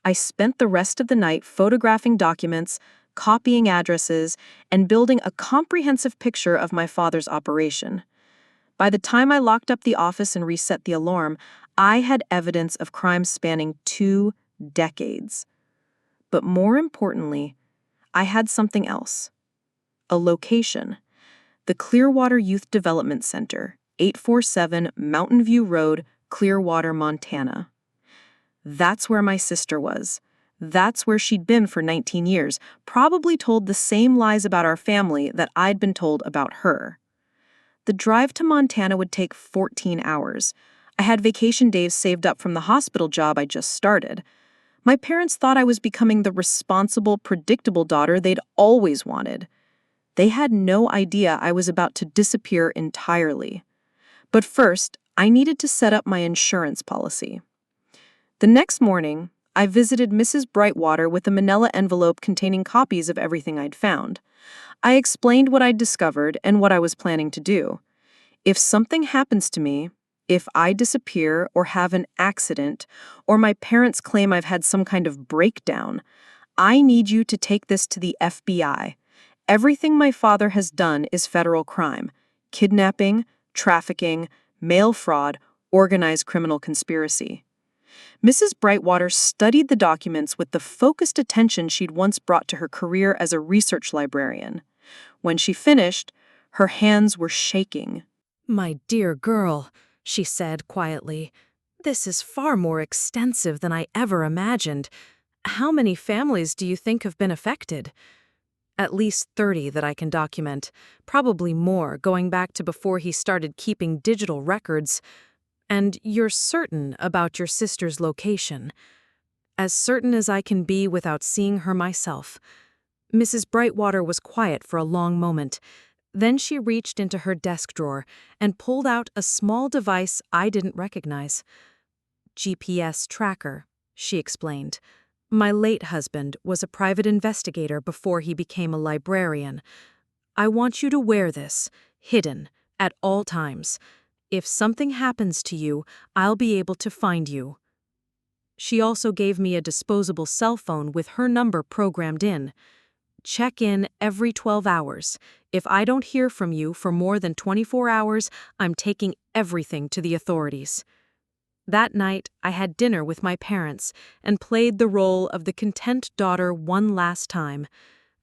Speaker 2: I spent the rest of the night photographing documents, copying addresses, and building a comprehensive picture of my father's operation. By the time I locked up the office and reset the alarm, I had evidence of crimes spanning 2 decades. But more importantly, I had something else. A location. The Clearwater Youth Development Center, 847 Mountain View Road, Clearwater, Montana. That's where my sister was. That's where she'd been for 19 years, probably told the same lies about our family that I'd been told about her. The drive to Montana would take 14 hours. I had vacation days saved up from the hospital job I just started. My parents thought I was becoming the responsible, predictable daughter they'd always wanted. They had no idea I was about to disappear entirely. But first, I needed to set up my insurance policy. The next morning, I visited Mrs. Brightwater with a manila envelope containing copies of everything I'd found. I explained what I'd discovered and what I was planning to do. If something happens to me, if I disappear or have an accident, or my parents claim I've had some kind of breakdown, I need you to take this to the FBI. Everything my father has done is federal crime: kidnapping, trafficking, mail fraud, organized criminal conspiracy. Mrs. Brightwater studied the documents with the focused attention she'd once brought to her career as a research librarian. When she finished, her hands were shaking.
Speaker 1: "My dear girl," she said quietly, "this is far more extensive than I ever imagined. How many families do you think have been affected?" "At least 30 that I can document, probably more going back to before he started keeping digital records. And you're certain about your sister's location?" "As certain as I can be without seeing her myself." Mrs. Brightwater was quiet for a long moment. Then she reached into her desk drawer and pulled out a small device I didn't recognize. "GPS tracker," she explained. "My late husband was a private investigator before he became a librarian. I want you to wear this, hidden, at all times. If something happens to you, I'll be able to find you." She also gave me a disposable cell phone with her number programmed in. "Check in every 12 hours. If I don't hear from you for more than 24 hours, I'm taking everything to the authorities." That night, I had dinner with my parents and played the role of the content daughter one last time.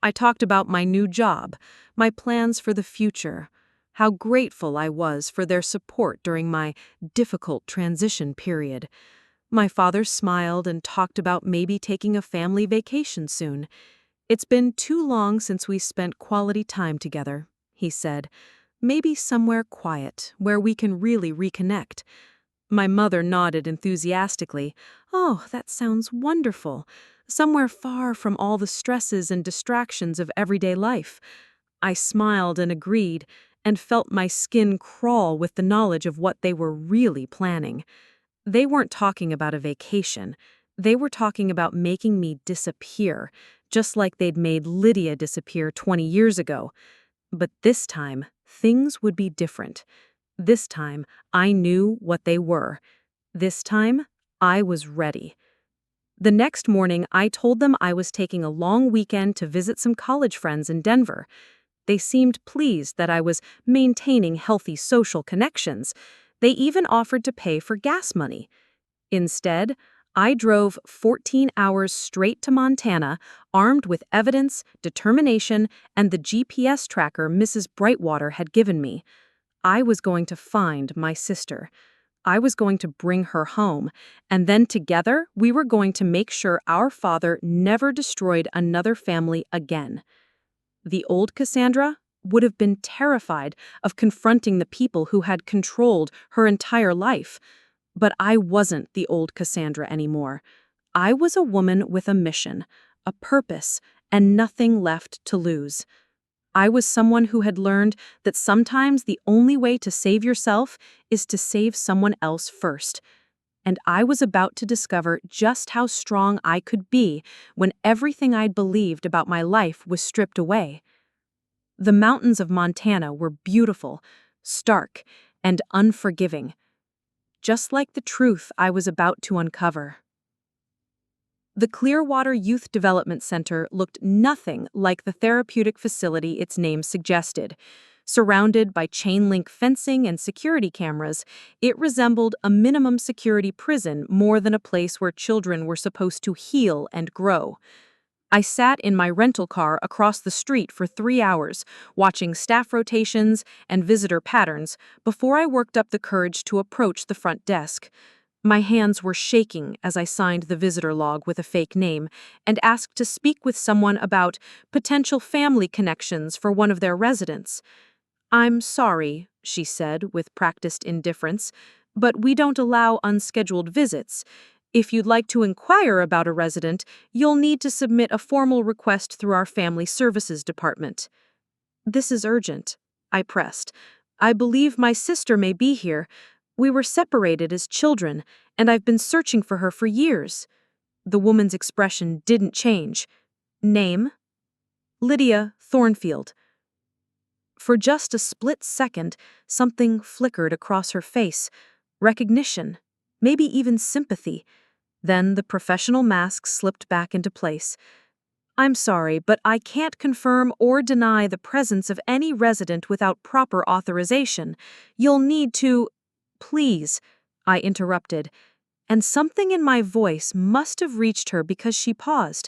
Speaker 1: I talked about my new job, my plans for the future, how grateful I was for their support during my difficult transition period. My father smiled and talked about maybe taking a family vacation soon. "It's been too long since we spent quality time together," he said. "Maybe somewhere quiet, where we can really reconnect." My mother nodded enthusiastically. "Oh, that sounds wonderful. Somewhere far from all the stresses and distractions of everyday life." I smiled and agreed, and felt my skin crawl with the knowledge of what they were really planning. They weren't talking about a vacation. They were talking about making me disappear, just like they'd made Lydia disappear 20 years ago. But this time, things would be different. This time, I knew what they were. This time, I was ready. The next morning, I told them I was taking a long weekend to visit some college friends in Denver. They seemed pleased that I was maintaining healthy social connections. They even offered to pay for gas money. Instead, I drove 14 hours straight to Montana, armed with evidence, determination, and the GPS tracker Mrs. Brightwater had given me. I was going to find my sister. I was going to bring her home, and then together we were going to make sure our father never destroyed another family again. The old Cassandra would have been terrified of confronting the people who had controlled her entire life. But I wasn't the old Cassandra anymore. I was a woman with a mission, a purpose, and nothing left to lose. I was someone who had learned that sometimes the only way to save yourself is to save someone else first. And I was about to discover just how strong I could be when everything I'd believed about my life was stripped away. The mountains of Montana were beautiful, stark, and unforgiving, just like the truth I was about to uncover. The Clearwater Youth Development Center looked nothing like the therapeutic facility its name suggested. Surrounded by chain-link fencing and security cameras, it resembled a minimum security prison more than a place where children were supposed to heal and grow. I sat in my rental car across the street for 3 hours, watching staff rotations and visitor patterns before I worked up the courage to approach the front desk. My hands were shaking as I signed the visitor log with a fake name and asked to speak with someone about potential family connections for one of their residents. "I'm sorry," she said with practiced indifference, "but we don't allow unscheduled visits. If you'd like to inquire about a resident, you'll need to submit a formal request through our Family Services Department." "This is urgent," I pressed. "I believe my sister may be here. We were separated as children, and I've been searching for her for years." The woman's expression didn't change. "Name?" "Lydia Thornfield." For just a split second, something flickered across her face. Recognition, maybe even sympathy. Then the professional mask slipped back into place. "I'm sorry, but I can't confirm or deny the presence of any resident without proper authorization. You'll need to—" "Please," I interrupted, and something in my voice must have reached her because she paused.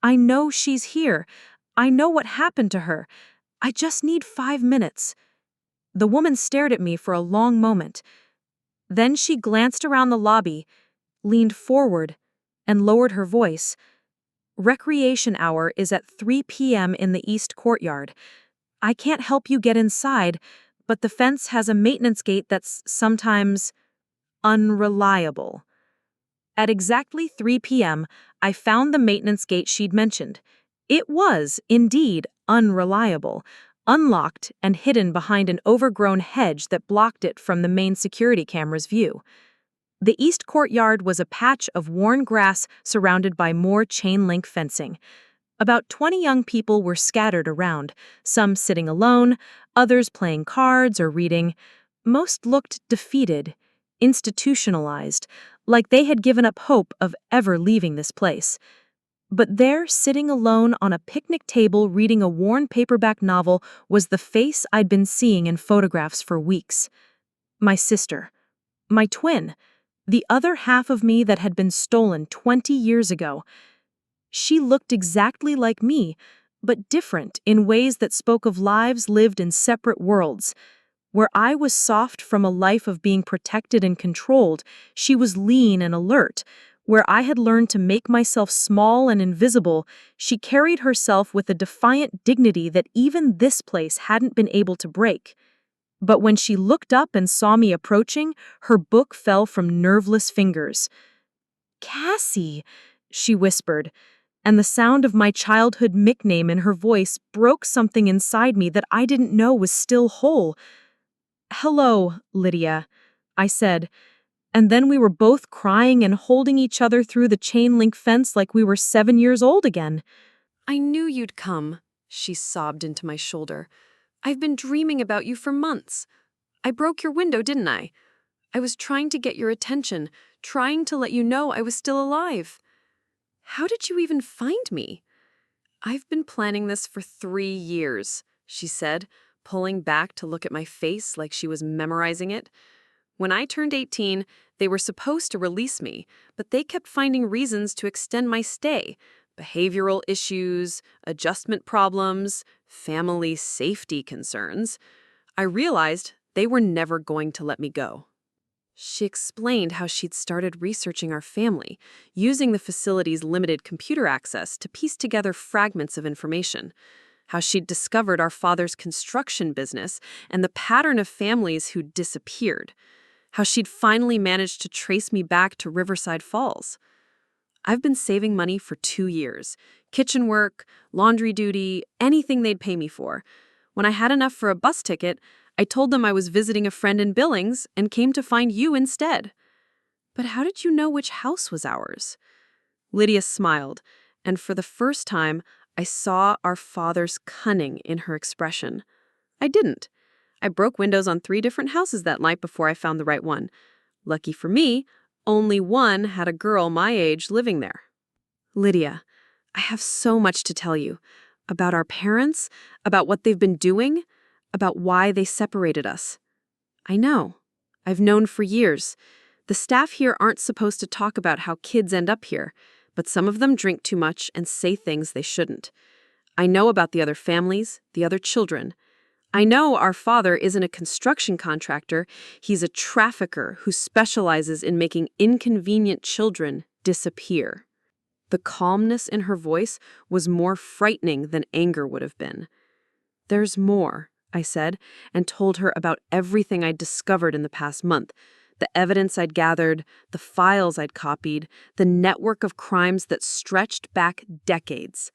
Speaker 1: "I know she's here. I know what happened to her. I just need 5 minutes." The woman stared at me for a long moment. Then she glanced around the lobby, leaned forward, and lowered her voice. "Recreation hour is at 3 p.m. in the East Courtyard. I can't help you get inside, but the fence has a maintenance gate that's sometimes unreliable." At exactly 3 p.m., I found the maintenance gate she'd mentioned. It was, indeed, unreliable, unlocked and hidden behind an overgrown hedge that blocked it from the main security camera's view. The East Courtyard was a patch of worn grass surrounded by more chain-link fencing. About 20 young people were scattered around, some sitting alone, others playing cards or reading. Most looked defeated, institutionalized, like they had given up hope of ever leaving this place. But there, sitting alone on a picnic table reading a worn paperback novel, was the face I'd been seeing in photographs for weeks. My sister. My twin. The other half of me that had been stolen 20 years ago. She looked exactly like me, but different in ways that spoke of lives lived in separate worlds. Where I was soft from a life of being protected and controlled, she was lean and alert. Where I had learned to make myself small and invisible, she carried herself with a defiant dignity that even this place hadn't been able to break. But when she looked up and saw me approaching, her book fell from nerveless fingers. "Cassie," she whispered, and the sound of my childhood nickname in her voice broke something inside me that I didn't know was still whole. "Hello, Lydia," I said,
Speaker 3: And then we were both crying and holding each other through the chain link fence like we were 7 years old again.
Speaker 1: I knew you'd come, she sobbed into my shoulder. I've been dreaming about you for months. I broke your window, didn't I? I was trying to get your attention, trying to let you know I was still alive. How did you even find me? I've been planning this for 3 years, she said, pulling back to look at my face like she was memorizing it. When I turned 18, they were supposed to release me, but they kept finding reasons to extend my stay. Behavioral issues, adjustment problems, family safety concerns. I realized they were never going to let me go. She explained how she'd started researching our family, using the facility's limited computer access to piece together fragments of information. How she'd discovered our father's construction business and the pattern of families who'd disappeared. How she'd finally managed to trace me back to Riverside Falls. I've been saving money for 2 years. Kitchen work, laundry duty, anything they'd pay me for. When I had enough for a bus ticket, I told them I was visiting a friend in Billings and came to find you instead. But how did you know which house was ours? Lydia smiled, and for the first time, I saw our father's cunning in her expression. I didn't. I broke windows on 3 different houses that night before I found the right one. Lucky for me, only one had a girl my age living there. Lydia, I have so much to tell you. About our parents, about what they've been doing, about why they separated us. I know. I've known for years. The staff here aren't supposed to talk about how kids end up here, but some of them drink too much and say things they shouldn't. I know about the other families, the other children. I know our father isn't a construction contractor. He's a trafficker who specializes in making inconvenient children disappear. The calmness in her voice was more frightening than anger would have been. There's more, I said, and told her about everything I'd discovered in the past month. The evidence I'd gathered, the files I'd copied, the network of crimes that stretched back decades.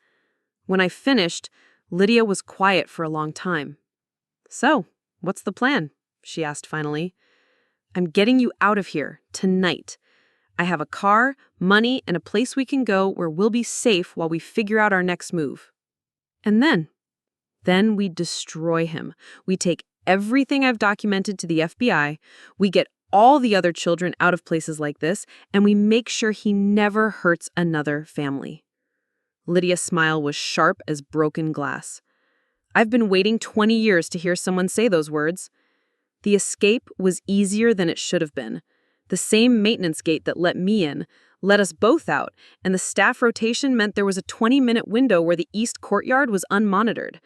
Speaker 1: When I finished, Lydia was quiet for a long time. So, what's the plan? She asked finally. I'm getting you out of here, tonight. I have a car, money, and a place we can go where we'll be safe while we figure out our next move. And then we destroy him. We take everything I've documented to the FBI, we get all the other children out of places like this, and we make sure he never hurts another family. Lydia's smile was sharp as broken glass. I've been waiting 20 years to hear someone say those words. The escape was easier than it should have been. The same maintenance gate that let me in let us both out, and the staff rotation meant there was a 20-minute window where the east courtyard was unmonitored.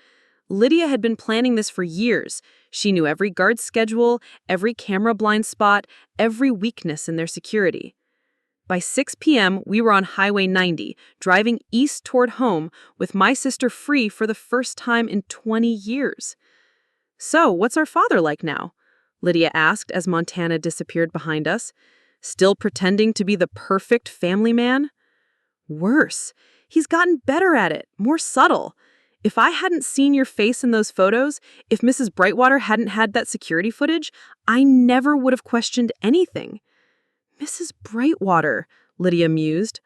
Speaker 1: Lydia had been planning this for years. She knew every guard's schedule, every camera blind spot, every weakness in their security. By 6 p.m., we were on Highway 90, driving east toward home, with my sister free for the first time in 20 years. So, what's our father like now? Lydia asked as Montana disappeared behind us. Still pretending to be the perfect family man? Worse. He's gotten better at it, more subtle. If I hadn't seen your face in those photos, if Mrs. Brightwater hadn't had that security footage, I never would have questioned anything. Mrs. Brightwater, Lydia mused.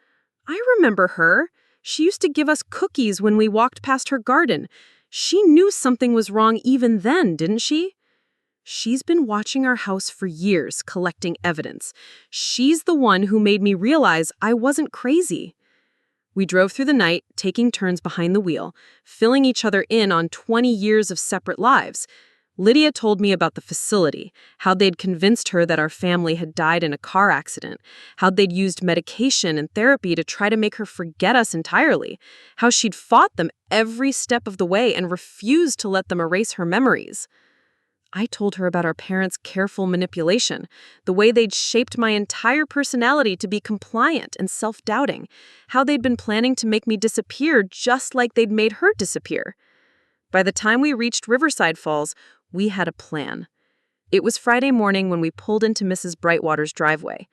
Speaker 1: I remember her. She used to give us cookies when we walked past her garden. She knew something was wrong even then, didn't she? She's been watching our house for years, collecting evidence. She's the one who made me realize I wasn't crazy. We drove through the night, taking turns behind the wheel, filling each other in on 20 years of separate lives. Lydia told me about the facility, how they'd convinced her that our family had died in a car accident, how they'd used medication and therapy to try to make her forget us entirely, how she'd fought them every step of the way and refused to let them erase her memories. I told her about our parents' careful manipulation, the way they'd shaped my entire personality to be compliant and self-doubting, how they'd been planning to make me disappear just like they'd made her disappear. By the time we reached Riverside Falls, we had a plan. It was Friday morning when we pulled into Mrs. Brightwater's driveway.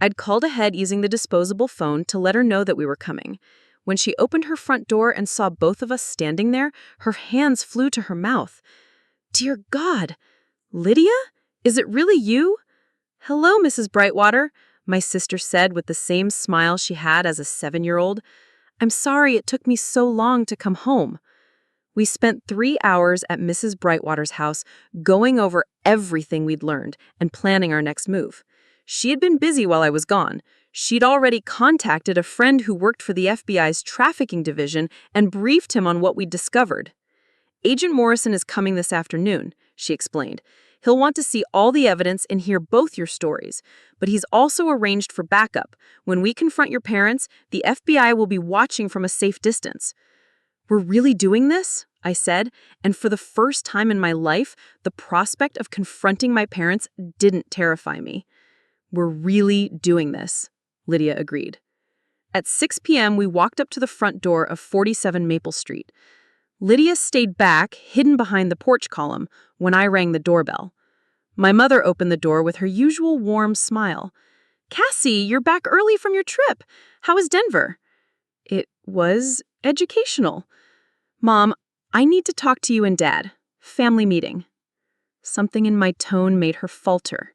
Speaker 1: I'd called ahead using the disposable phone to let her know that we were coming. When she opened her front door and saw both of us standing there, her hands flew to her mouth. Dear God! Lydia? Is it really you?
Speaker 3: Hello, Mrs. Brightwater, my sister said with the same smile she had as a 7-year-old. I'm sorry it took me so long to come home. We spent 3 hours at Mrs. Brightwater's house going over everything we'd learned and planning our next move. She had been busy while I was gone. She'd already contacted a friend who worked for the FBI's trafficking division and briefed him on what we'd discovered. Agent Morrison is coming this afternoon, she explained. He'll want to see all the evidence and hear both your stories, but he's also arranged for backup. When we confront your parents, the FBI will be watching from a safe distance. We're really doing this? I said, and for the first time in my life, the prospect of confronting my parents didn't terrify me. We're really doing this, Lydia agreed. At 6 p.m., we walked up to the front door of 47 Maple Street. Lydia stayed back, hidden behind the porch column, when I rang the doorbell. My mother opened the door with her usual warm smile. Cassie, you're back early from your trip. How was Denver? It was educational. Mom, I need to talk to you and Dad. Family meeting. Something in my tone made her falter.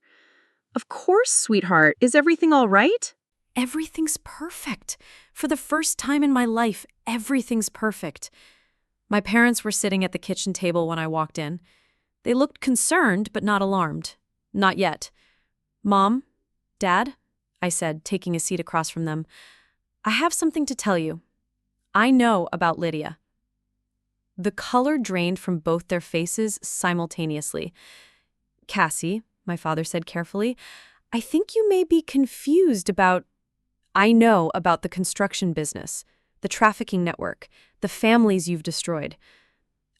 Speaker 3: Of course, sweetheart. Is everything all right?
Speaker 2: Everything's perfect. For the first time in my life, everything's perfect. My parents were sitting at the kitchen table when I walked in. They looked concerned, but not alarmed. Not yet. Mom, Dad, I said, taking a seat across from them. I have something to tell you. I know about Lydia. The color drained from both their faces simultaneously. Cassie, my father said carefully, I think you may be confused about... I know about the construction business, the trafficking network, the families you've destroyed.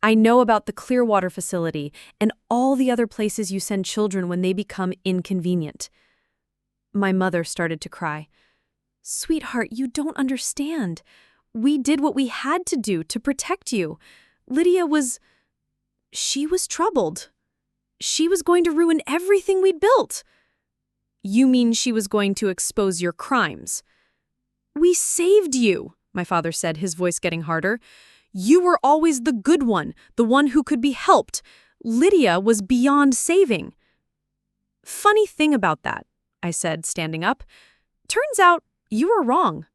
Speaker 2: I know about the Clearwater facility and all the other places you send children when they become inconvenient. My mother started to cry. Sweetheart, you don't understand. We did what we had to do to protect you. She was troubled. She was going to ruin everything we'd built. You mean she was going to expose your crimes? We saved you, my father said, his voice getting harder. You were always the good one, the one who could be helped. Lydia was beyond saving. Funny thing about that, I said, standing up. Turns out you were wrong.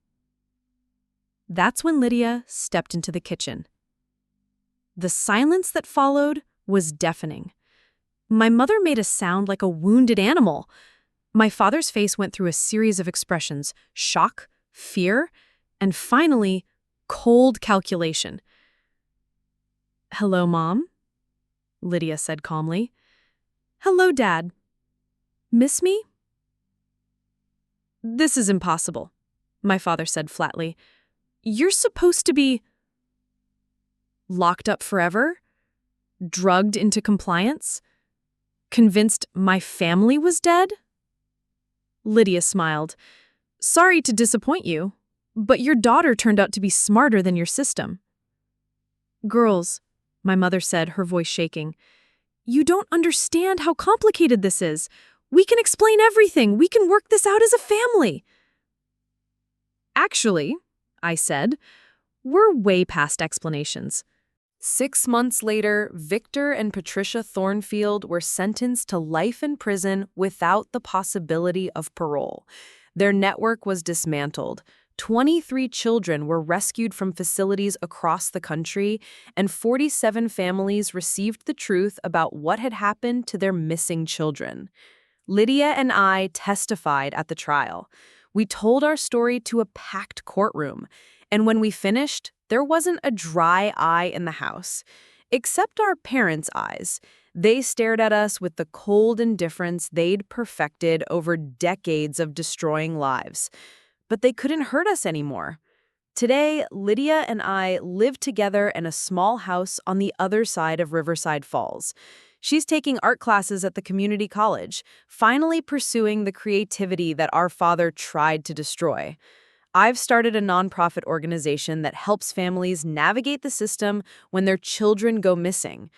Speaker 2: That's when Lydia stepped into the kitchen. The silence that followed was deafening. My mother made a sound like a wounded animal. My father's face went through a series of expressions: shock, fear, and finally, cold calculation. Hello, Mom, Lydia said calmly. Hello, Dad. Miss me? This is impossible, my father said flatly. You're supposed to be locked up forever? Drugged into compliance? Convinced my family was dead? Lydia smiled. Sorry to disappoint you, but your daughter turned out to be smarter than your system. Girls, my mother said, her voice shaking, you don't understand how complicated this is. We can explain everything. We can work this out as a family. Actually, I said, we're way past explanations. 6 months later, Victor and Patricia Thornfield were sentenced to life in prison without the possibility of parole. Their network was dismantled. 23 children were rescued from facilities across the country, and 47 families received the truth about what had happened to their missing children. Lydia and I testified at the trial. We told our story to a packed courtroom, and when we finished, there wasn't a dry eye in the house, except our parents' eyes. They stared at us with the cold indifference they'd perfected over decades of destroying lives. But they couldn't hurt us anymore. Today, Lydia and I live together in a small house on the other side of Riverside Falls. She's taking art classes at the community college, finally pursuing the creativity that our father tried to destroy. I've started a nonprofit organization that helps families navigate the system when their children go missing.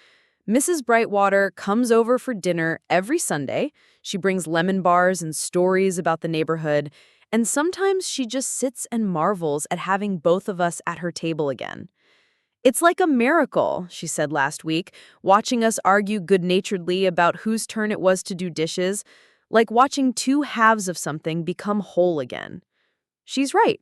Speaker 2: Mrs. Brightwater comes over for dinner every Sunday. She brings lemon bars and stories about the neighborhood, and sometimes she just sits and marvels at having both of us at her table again. It's like a miracle, she said last week, watching us argue good-naturedly about whose turn it was to do dishes. like watching two halves of something become whole again. She's right.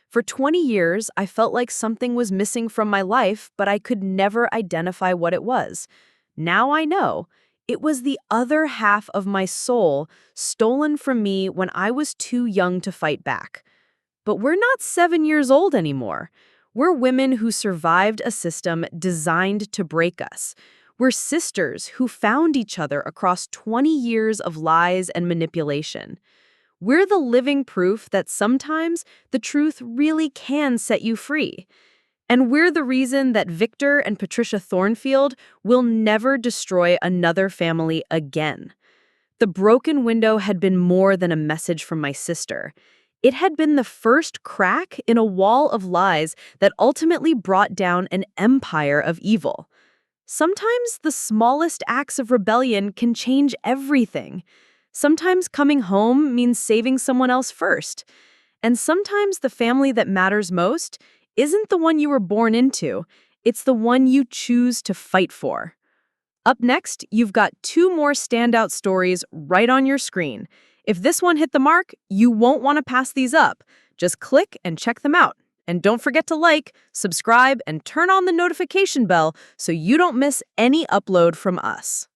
Speaker 2: For 20 years, I felt like something was missing from my life, but I could never identify what it was. Now I know. It was the other half of my soul stolen from me when I was too young to fight back. But we're not 7 years old anymore. We're women who survived a system designed to break us. We're sisters who found each other across 20 years of lies and manipulation. We're the living proof that sometimes the truth really can set you free. And we're the reason that Victor and Patricia Thornfield will never destroy another family again. The broken window had been more than a message from my sister. It had been the first crack in a wall of lies that ultimately brought down an empire of evil. Sometimes the smallest acts of rebellion can change everything. Sometimes coming home means saving someone else first. And sometimes the family that matters most isn't the one you were born into, it's the one you choose to fight for. Up next, you've got two more standout stories right on your screen. If this one hit the mark, you won't want to pass these up. Just click and check them out. And don't forget to like, subscribe, and turn on the notification bell so you don't miss any upload from us.